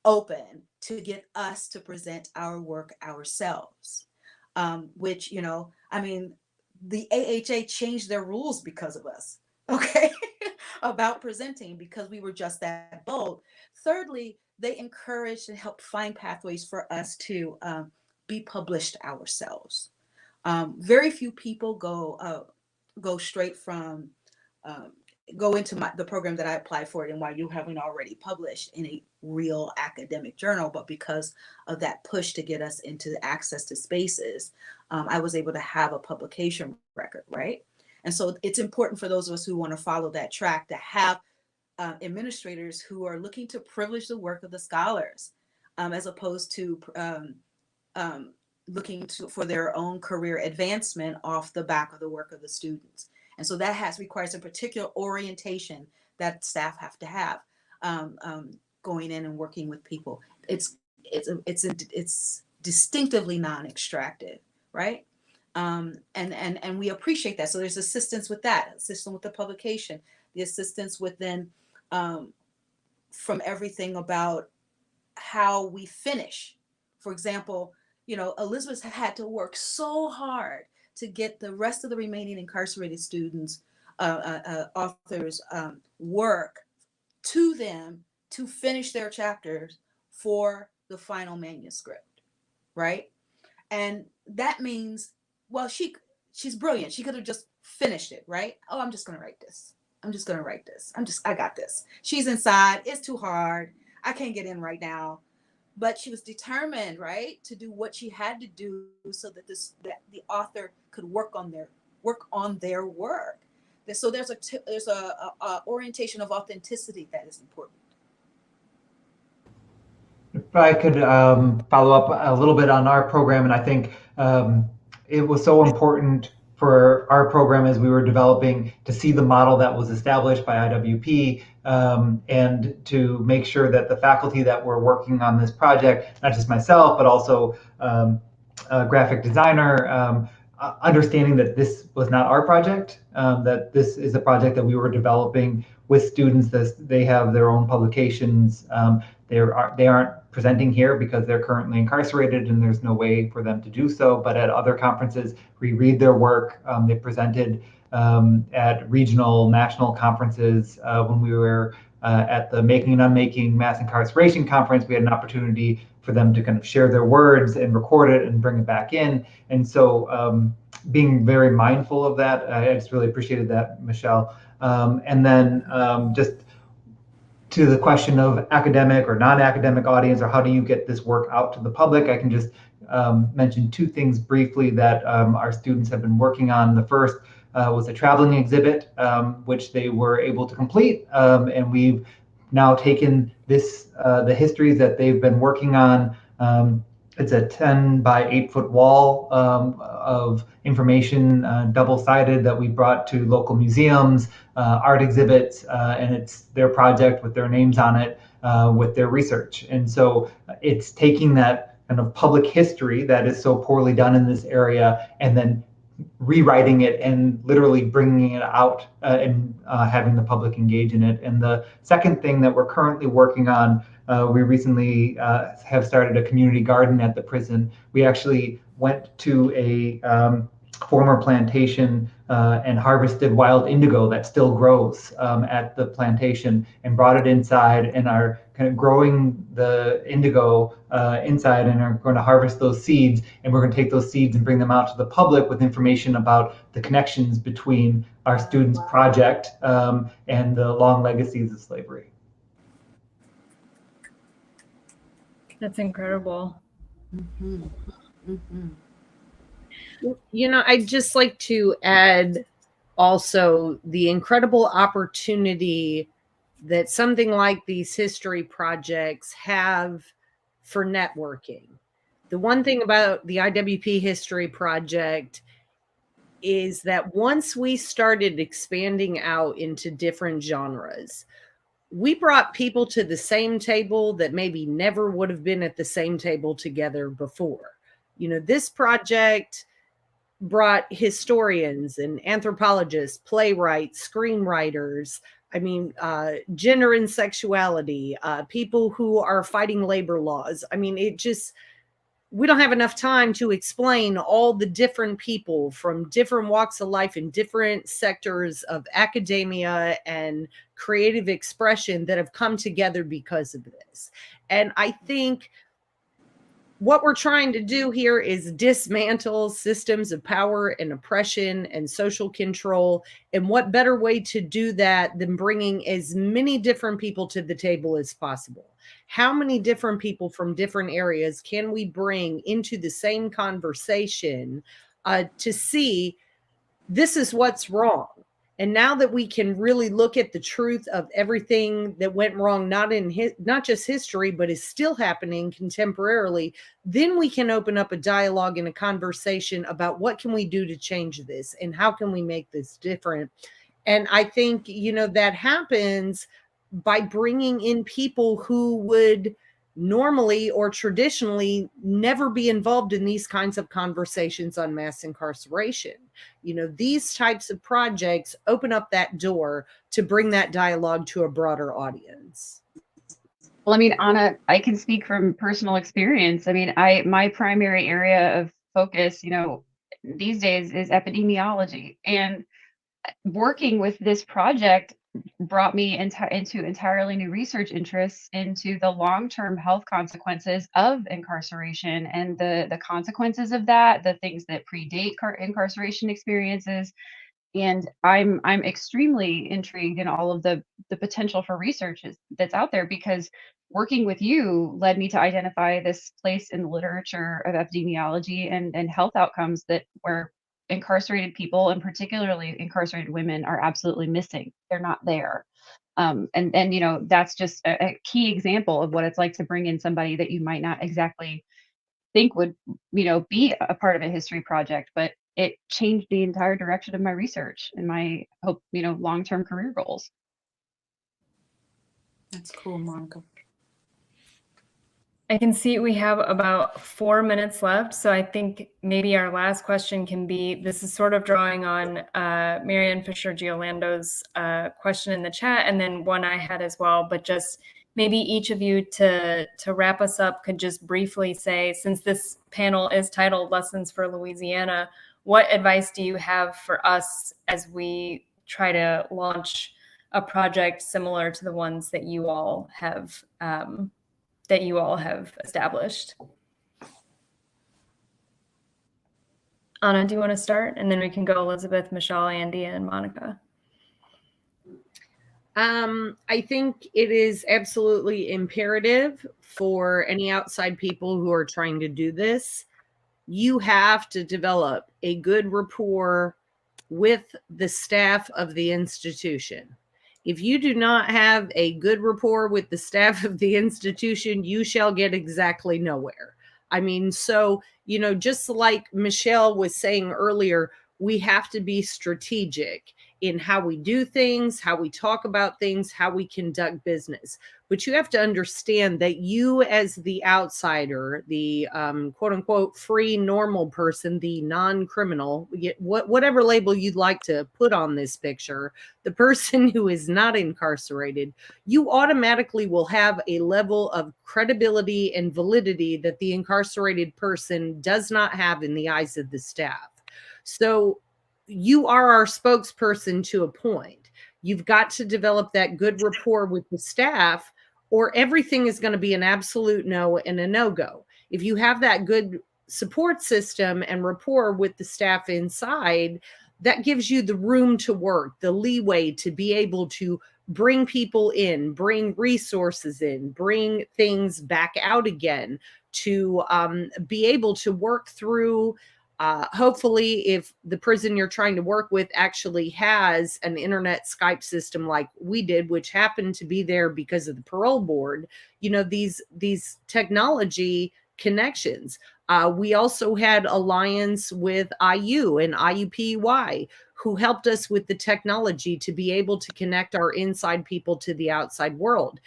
open to get us to present our work ourselves, which, the AHA changed their rules because of us, okay, about presenting, because we were just that bold. Thirdly, they encouraged and helped find pathways for us to be published ourselves. Very few people go straight from go into the program that I applied for at NYU having already published in a real academic journal, but because of that push to get us into access to spaces, I was able to have a publication record, right? And so it's important for those of us who want to follow that track to have administrators who are looking to privilege the work of the scholars, as opposed to looking for their own career advancement off the back of the work of the students. And so that requires a particular orientation that staff have to have going in and working with people. It's distinctively non-extractive, right? And we appreciate that. So there's assistance with that, assistance with the publication, the assistance within from everything about how we finish. For example, Elizabeth had to work so hard to get the rest of the remaining incarcerated students, authors' work to them to finish their chapters for the final manuscript, right? And that means, well, she's brilliant. She could have just finished it, right? Oh, I'm just going to write this. I got this. She's inside. It's too hard. I can't get in right now. But she was determined, right, to do what she had to do so that the author could work on their work. So there's a orientation of authenticity that is important. If I could follow up a little bit on our program, and I think it was so important for our program as we were developing, to see the model that was established by IWP, and to make sure that the faculty that were working on this project, not just myself, but also a graphic designer, understanding that this was not our project, that this is a project that we were developing with students, that they have their own publications. They aren't presenting here because they're currently incarcerated and there's no way for them to do so, but at other conferences, we read their work. They presented at regional, national conferences. When we were at the Making and Unmaking Mass Incarceration Conference, we had an opportunity for them to kind of share their words and record it and bring it back in. And so being very mindful of that, I just really appreciated that, Michelle. And then just to the question of academic or non-academic audience, or how do you get this work out to the public, I can just mention two things briefly that our students have been working on. The first was a traveling exhibit, which they were able to complete, and we've now taken this the histories that they've been working on. It's a 10 by 8 foot wall of information, double-sided, that we brought to local museums, art exhibits, and it's their project with their names on it, with their research. And so it's taking that kind of public history that is so poorly done in this area and then rewriting it and literally bringing it out and having the public engage in it. And the second thing that we're currently working on, we recently have started a community garden at the prison. We actually went to a former plantation and harvested wild indigo that still grows at the plantation and brought it inside and are kind of growing the indigo inside and are going to harvest those seeds. And we're going to take those seeds and bring them out to the public with information about the connections between our students' project and the long legacies of slavery. That's incredible. Mm-hmm. Mm-hmm. You know, I'd just like to add also the incredible opportunity that something like these history projects have for networking. The one thing about the IWP History Project is that once we started expanding out into different genres, we brought people to the same table that maybe never would have been at the same table together before. You know, this project brought historians and anthropologists, playwrights, screenwriters, gender and sexuality, people who are fighting labor laws. I mean, we don't have enough time to explain all the different people from different walks of life in different sectors of academia and creative expression that have come together because of this. And I think what we're trying to do here is dismantle systems of power and oppression and social control. And what better way to do that than bringing as many different people to the table as possible? How many different people from different areas can we bring into the same conversation to see this is what's wrong? And now that we can really look at the truth of everything that went wrong, not just history, but is still happening contemporarily, then we can open up a dialogue and a conversation about what can we do to change this and how can we make this different. And I think, that happens by bringing in people who would normally or traditionally never be involved in these kinds of conversations on mass incarceration. These types of projects open up that door to bring that dialogue to a broader audience. Well, Anna, I can speak from personal experience. My primary area of focus, these days is epidemiology, and working with this project brought me into entirely new research interests into the long-term health consequences of incarceration and the consequences of that, the things that predate incarceration experiences. And I'm extremely intrigued in all of the potential for research that's out there, because working with you led me to identify this place in the literature of epidemiology and health outcomes where incarcerated people, and particularly incarcerated women, are absolutely missing. They're not there. And that's just a key example of what it's like to bring in somebody that you might not exactly think would, be a part of a history project, but it changed the entire direction of my research and my hope, long-term career goals. That's cool, Monica. I can see we have about 4 minutes left. So I think maybe our last question can be, this is sort of drawing on Marianne Fisher-Giolando's question in the chat, and then one I had as well, but just maybe each of you to wrap us up could just briefly say, since this panel is titled Lessons for Louisiana, what advice do you have for us as we try to launch a project similar to the ones that you all have established? Anna, do you want to start? And then we can go Elizabeth, Michelle, Andy, and Monica. I think it is absolutely imperative for any outside people who are trying to do this. You have to develop a good rapport with the staff of the institution. If you do not have a good rapport with the staff of the institution, you shall get exactly nowhere. I mean, so, just like Michelle was saying earlier, we have to be strategic in how we do things, how we talk about things, how we conduct business. But you have to understand that you, as the outsider, the quote unquote free normal person, the non-criminal, whatever label you'd like to put on this picture, the person who is not incarcerated, you automatically will have a level of credibility and validity that the incarcerated person does not have in the eyes of the staff. So you are our spokesperson to a point. You've got to develop that good rapport with the staff, or everything is going to be an absolute no and a no-go. If you have that good support system and rapport with the staff inside, that gives you the room to work, the leeway to be able to bring people in, bring resources in, bring things back out again, to be able to work through. Hopefully, if the prison you're trying to work with actually has an internet Skype system like we did, which happened to be there because of the parole board, these technology connections. We also had alliance with IU and IUPUI, who helped us with the technology to be able to connect our inside people to the outside world.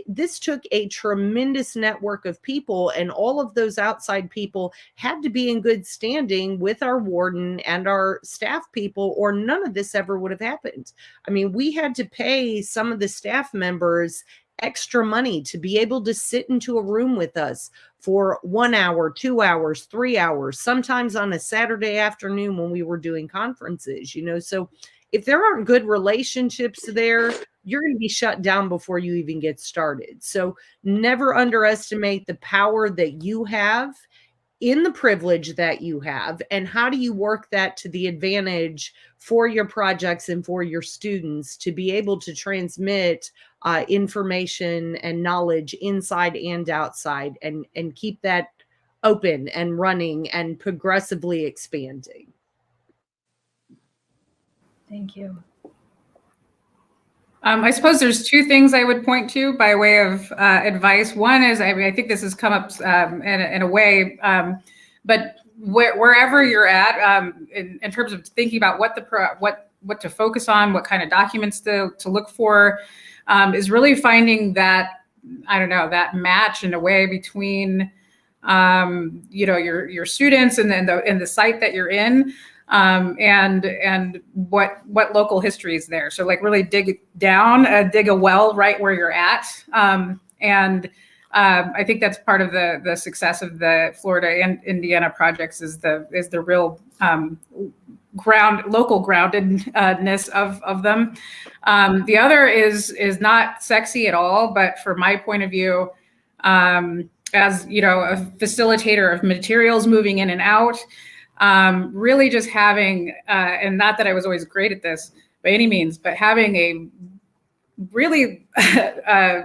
This took a tremendous network of people, and all of those outside people had to be in good standing with our warden and our staff people, or none of this ever would have happened. I mean, we had to pay some of the staff members extra money to be able to sit into a room with us for 1 hour, 2 hours, 3 hours, sometimes on a Saturday afternoon when we were doing conferences, So if there aren't good relationships there, you're going to be shut down before you even get started. So never underestimate the power that you have in the privilege that you have, and how do you work that to the advantage for your projects and for your students to be able to transmit information and knowledge inside and outside, and keep that open and running and progressively expanding. Thank you. I suppose there's two things I would point to by way of advice. One is, I think this has come up in a way, but wherever you're at, in terms of thinking about what to focus on, what kind of documents to look for, is really finding that, that match in a way between, your students and then the site that you're in. And what local history is there. So really dig down, dig a well right where you're at. And I think that's part of the success of the Florida and Indiana projects is the real local groundedness of them. The other is not sexy at all, but from my point of view, as a facilitator of materials moving in and out, really just having, and not that I was always great at this by any means, but having a really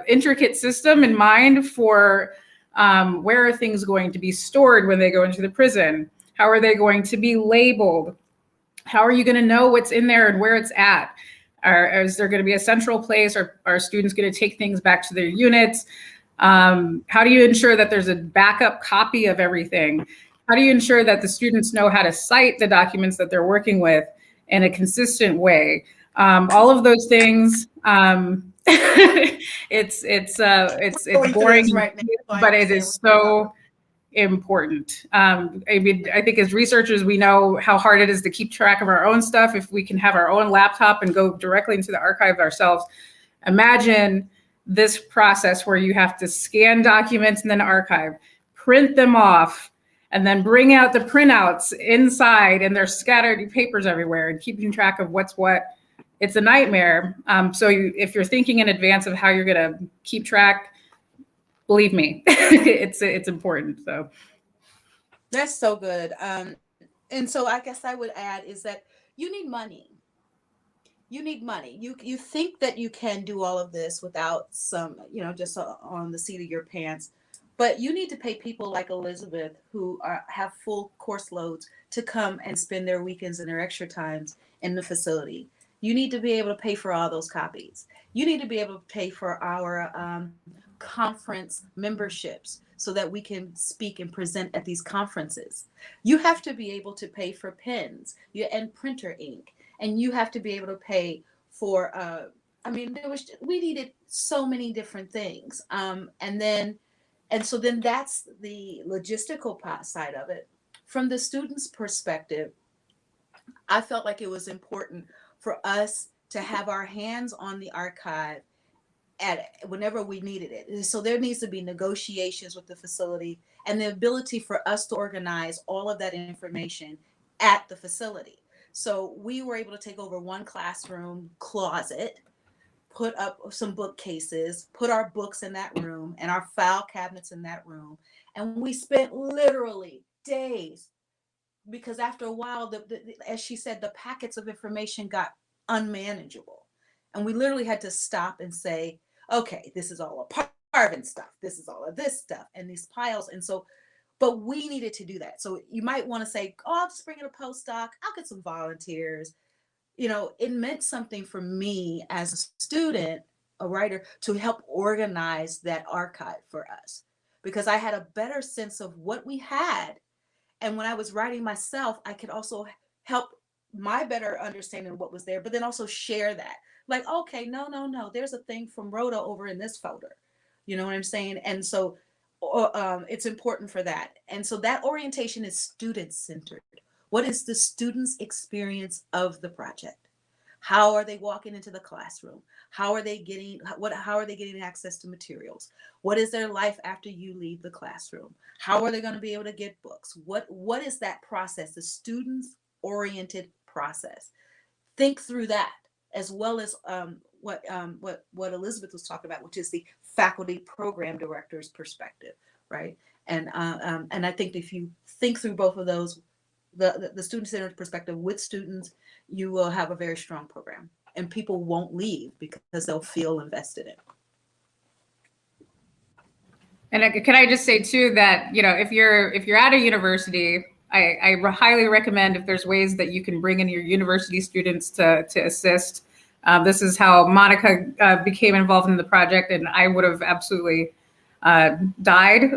intricate system in mind for where are things going to be stored when they go into the prison? How are they going to be labeled? How are you going to know what's in there and where it's at? Is there going to be a central place? Are students going to take things back to their units? How do you ensure that there's a backup copy of everything? How do you ensure that the students know how to cite the documents that they're working with in a consistent way? All of those things. It's boring, right now, but it is so important. I mean, I think as researchers, we know how hard it is to keep track of our own stuff. If we can have our own laptop and go directly into the archive ourselves, imagine this process where you have to scan documents and then archive, print them off, and then bring out the printouts inside, and there's scattered papers everywhere, and keeping track of what's what. It's a nightmare. If you're thinking in advance of how you're going to keep track, believe me, it's important. So that's so good. And so I guess I would add is that you need money. You need money. You think that you can do all of this without some, just on the seat of your pants. But you need to pay people like Elizabeth who have full course loads to come and spend their weekends and their extra times in the facility. You need to be able to pay for all those copies. You need to be able to pay for our conference memberships so that we can speak and present at these conferences. You have to be able to pay for pens and printer ink. And you have to be able to pay for, we needed so many different things. And so then that's the logistical side of it. From the student's perspective, I felt like it was important for us to have our hands on the archive whenever we needed it. So there needs to be negotiations with the facility and the ability for us to organize all of that information at the facility. So we were able to take over one classroom closet, put up some bookcases, put our books in that room and our file cabinets in that room. And we spent literally days, because after a while, as she said, the packets of information got unmanageable. And we literally had to stop and say, okay, this is all a Parvin stuff. This is all of this stuff and these piles. And so, but we needed to do that. So you might want to say, I'll just bring in a postdoc. I'll get some volunteers. It meant something for me as a student, a writer, to help organize that archive for us, because I had a better sense of what we had. And when I was writing myself, I could also help my better understanding of what was there, but then also share that. Like, okay, no, there's a thing from Rhoda over in this folder. You know what I'm saying? And so it's important for that. And so that orientation is student-centered. What is the student's experience of the project? How are they walking into the classroom? How are they getting access to materials? What is their life after you leave the classroom? How are they going to be able to get books? What is that process, the student's oriented process? Think through that, as well as what Elizabeth was talking about, which is the faculty program director's perspective, right? And I think if you think through both of those, the student-centered perspective with students, you will have a very strong program, and people won't leave because they'll feel invested in it. And can I just say too that, if you're at a university, I highly recommend, if there's ways that you can bring in your university students to assist. This is how Monica became involved in the project, and I would have absolutely died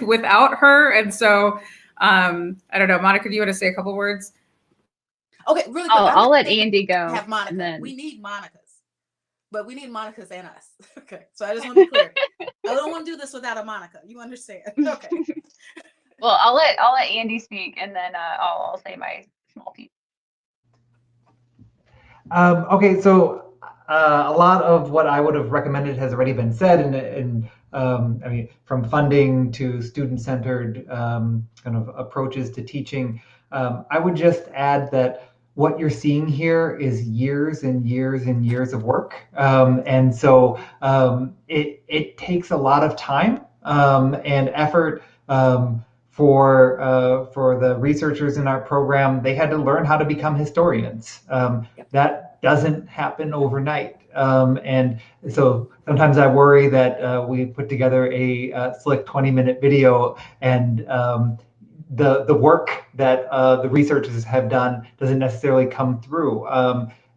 without her. And so I don't know, Monica, do you want to say a couple words? Okay, really quick. I'll let Andy go. Have Monica. And then... We need Monicas, but we need Monicas and us. Okay, so I just want to be clear. I don't want to do this without a Monica. You understand? Okay. Well, I'll let Andy speak, and then I'll say my small piece. Okay, so a lot of what I would have recommended has already been said, and I mean, from funding to student-centered kind of approaches to teaching. I would just add that what you're seeing here is years and years and years of work, and so it takes a lot of time and effort. For the researchers in our program, they had to learn how to become historians. That doesn't happen overnight. And so sometimes I worry that we put together a slick 20-minute video, and the work that the researchers have done doesn't necessarily come through.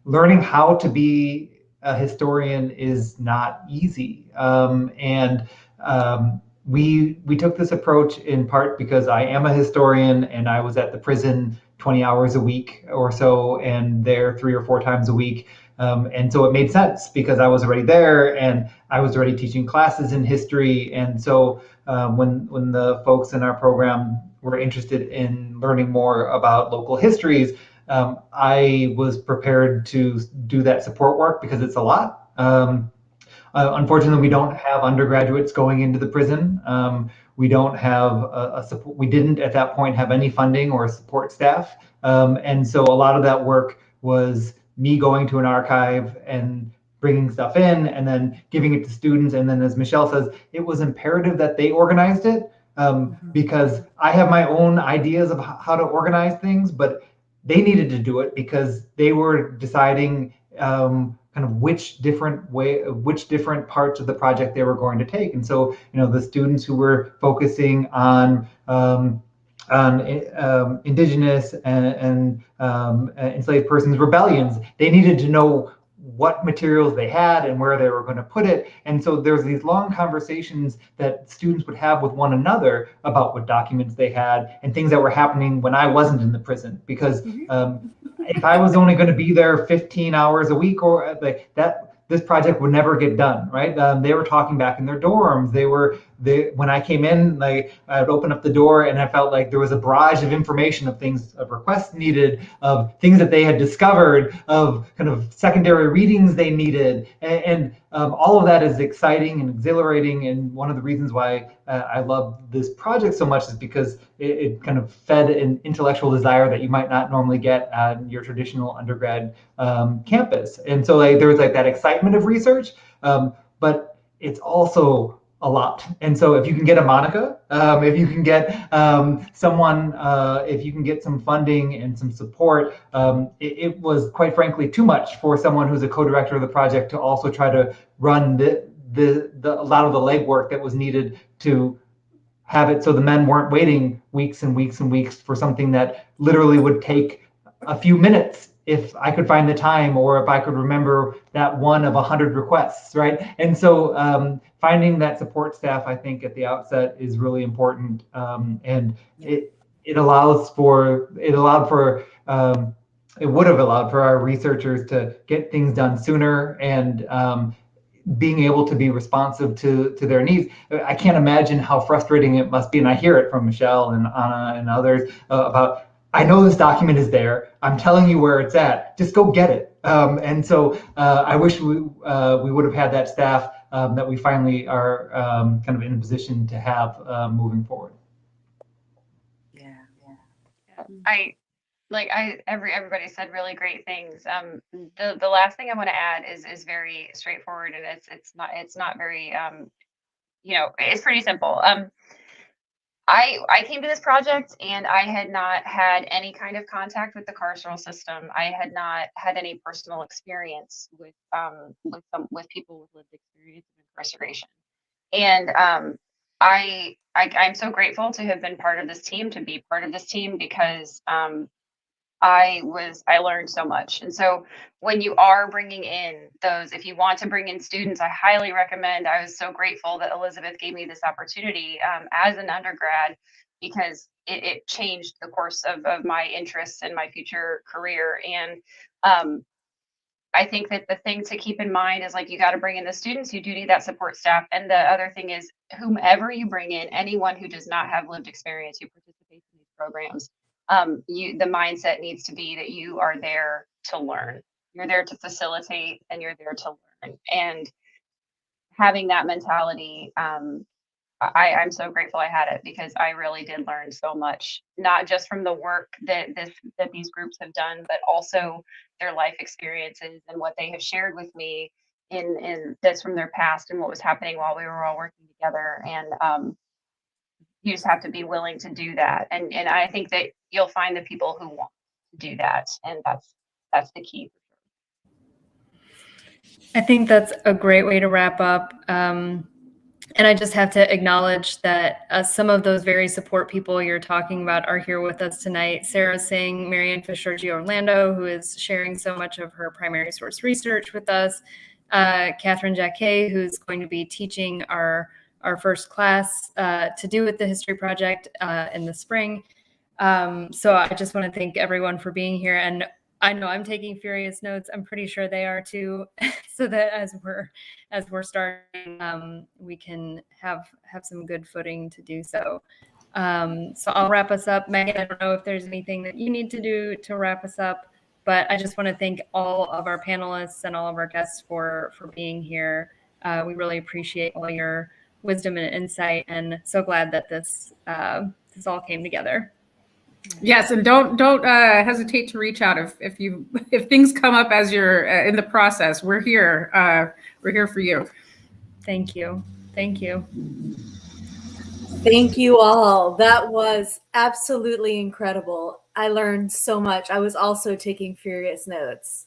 Learning how to be a historian is not easy. we took this approach in part because I am a historian and I was at the prison 20 hours a week or so, and there 3 or 4 times a week. And so it made sense because I was already there and I was already teaching classes in history. And so when the folks in our program were interested in learning more about local histories, I was prepared to do that support work because it's a lot. Unfortunately, we don't have undergraduates going into the prison. We don't have a support. We didn't at that point have any funding or support staff. And so a lot of that work was me going to an archive and bringing stuff in and then giving it to students. And then, as Michelle says, it was imperative that they organized it because I have my own ideas of how to organize things, but they needed to do it because they were deciding kind of which different parts of the project they were going to take. And so, the students who were focusing on indigenous and enslaved persons rebellions, they needed to know what materials they had and where they were going to put it. And so there's these long conversations that students would have with one another about what documents they had and things that were happening when I wasn't in the prison. Because if I was only going to be there 15 hours a week or like that, this project would never get done, right? They were talking back in their dorms. When I came in, like I would open up the door and I felt like there was a barrage of information of things, of requests needed, of things that they had discovered, of kind of secondary readings they needed. And all of that is exciting and exhilarating. And one of the reasons why I love this project so much is because it kind of fed an intellectual desire that you might not normally get at your traditional undergrad campus. And so there was that excitement of research, but it's also a lot. And so if you can get a Monica, if you can get someone, if you can get some funding and some support, it was quite frankly too much for someone who's a co-director of the project to also try to run a lot of the legwork that was needed to have it so the men weren't waiting weeks and weeks and weeks for something that literally would take a few minutes if I could find the time or if I could remember that one of 100 requests, right? And so finding that support staff, I think, at the outset is really important. And it would have allowed for our researchers to get things done sooner and being able to be responsive to their needs. I can't imagine how frustrating it must be, and I hear it from Michelle and Anna and others about, I know this document is there. I'm telling you where it's at. Just go get it. And so I wish we would have had that staff that we finally are kind of in a position to have moving forward. Everybody said really great things. The last thing I want to add is very straightforward, and it's not very it's pretty simple. I came to this project and I had not had any kind of contact with the carceral system. I had not had any personal experience with people with lived experience of incarceration. And I'm so grateful to have been part of this team, to be part of this team, because I learned so much. And so when you are bringing in those, if you want to bring in students, I highly recommend. I was so grateful that Elizabeth gave me this opportunity as an undergrad, because it changed the course of my interests and my future career. And I think that the thing to keep in mind is, like, you got to bring in the students. You do need that support staff. And the other thing is, whomever you bring in, anyone who does not have lived experience who participates in these programs, the mindset needs to be that you are there to learn. You're there to facilitate, and you're there to learn. And having that mentality, I'm so grateful I had it, because I really did learn so much, not just from the work that these groups have done, but also their life experiences and what they have shared with me in this from their past and what was happening while we were all working together. And you just have to be willing to do that. And I think that you'll find the people who want to do that. And that's the key. I think that's a great way to wrap up. And I just have to acknowledge that some of those very support people you're talking about are here with us tonight. Sarah Singh, Marianne Fisher-Orlando, who is sharing so much of her primary source research with us. Catherine Jacquet, who's going to be teaching our our first class to do with the history project in the spring. So I just want to thank everyone for being here. And I know I'm taking furious notes. I'm pretty sure they are too. So that as we're starting, we can have some good footing to do so. So I'll wrap us up. Megan, I don't know if there's anything that you need to do to wrap us up, but I just want to thank all of our panelists and all of our guests for being here. We really appreciate all your wisdom and insight, and so glad that this all came together. Yes, and don't hesitate to reach out if things come up as you're in the process. We're here. We're here for you. Thank you. Thank you. Thank you all. That was absolutely incredible. I learned so much. I was also taking furious notes.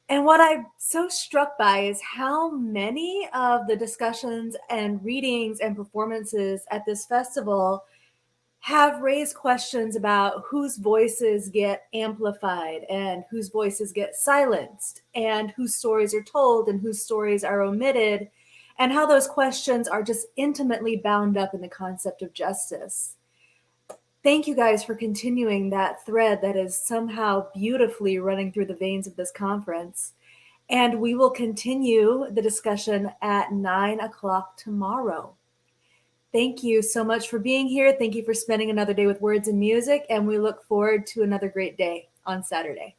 And what I'm so struck by is how many of the discussions and readings and performances at this festival have raised questions about whose voices get amplified and whose voices get silenced and whose stories are told and whose stories are omitted, and how those questions are just intimately bound up in the concept of justice. Thank you guys for continuing that thread that is somehow beautifully running through the veins of this conference. And we will continue the discussion at 9 o'clock tomorrow. Thank you so much for being here. Thank you for spending another day with Words and Music, and we look forward to another great day on Saturday.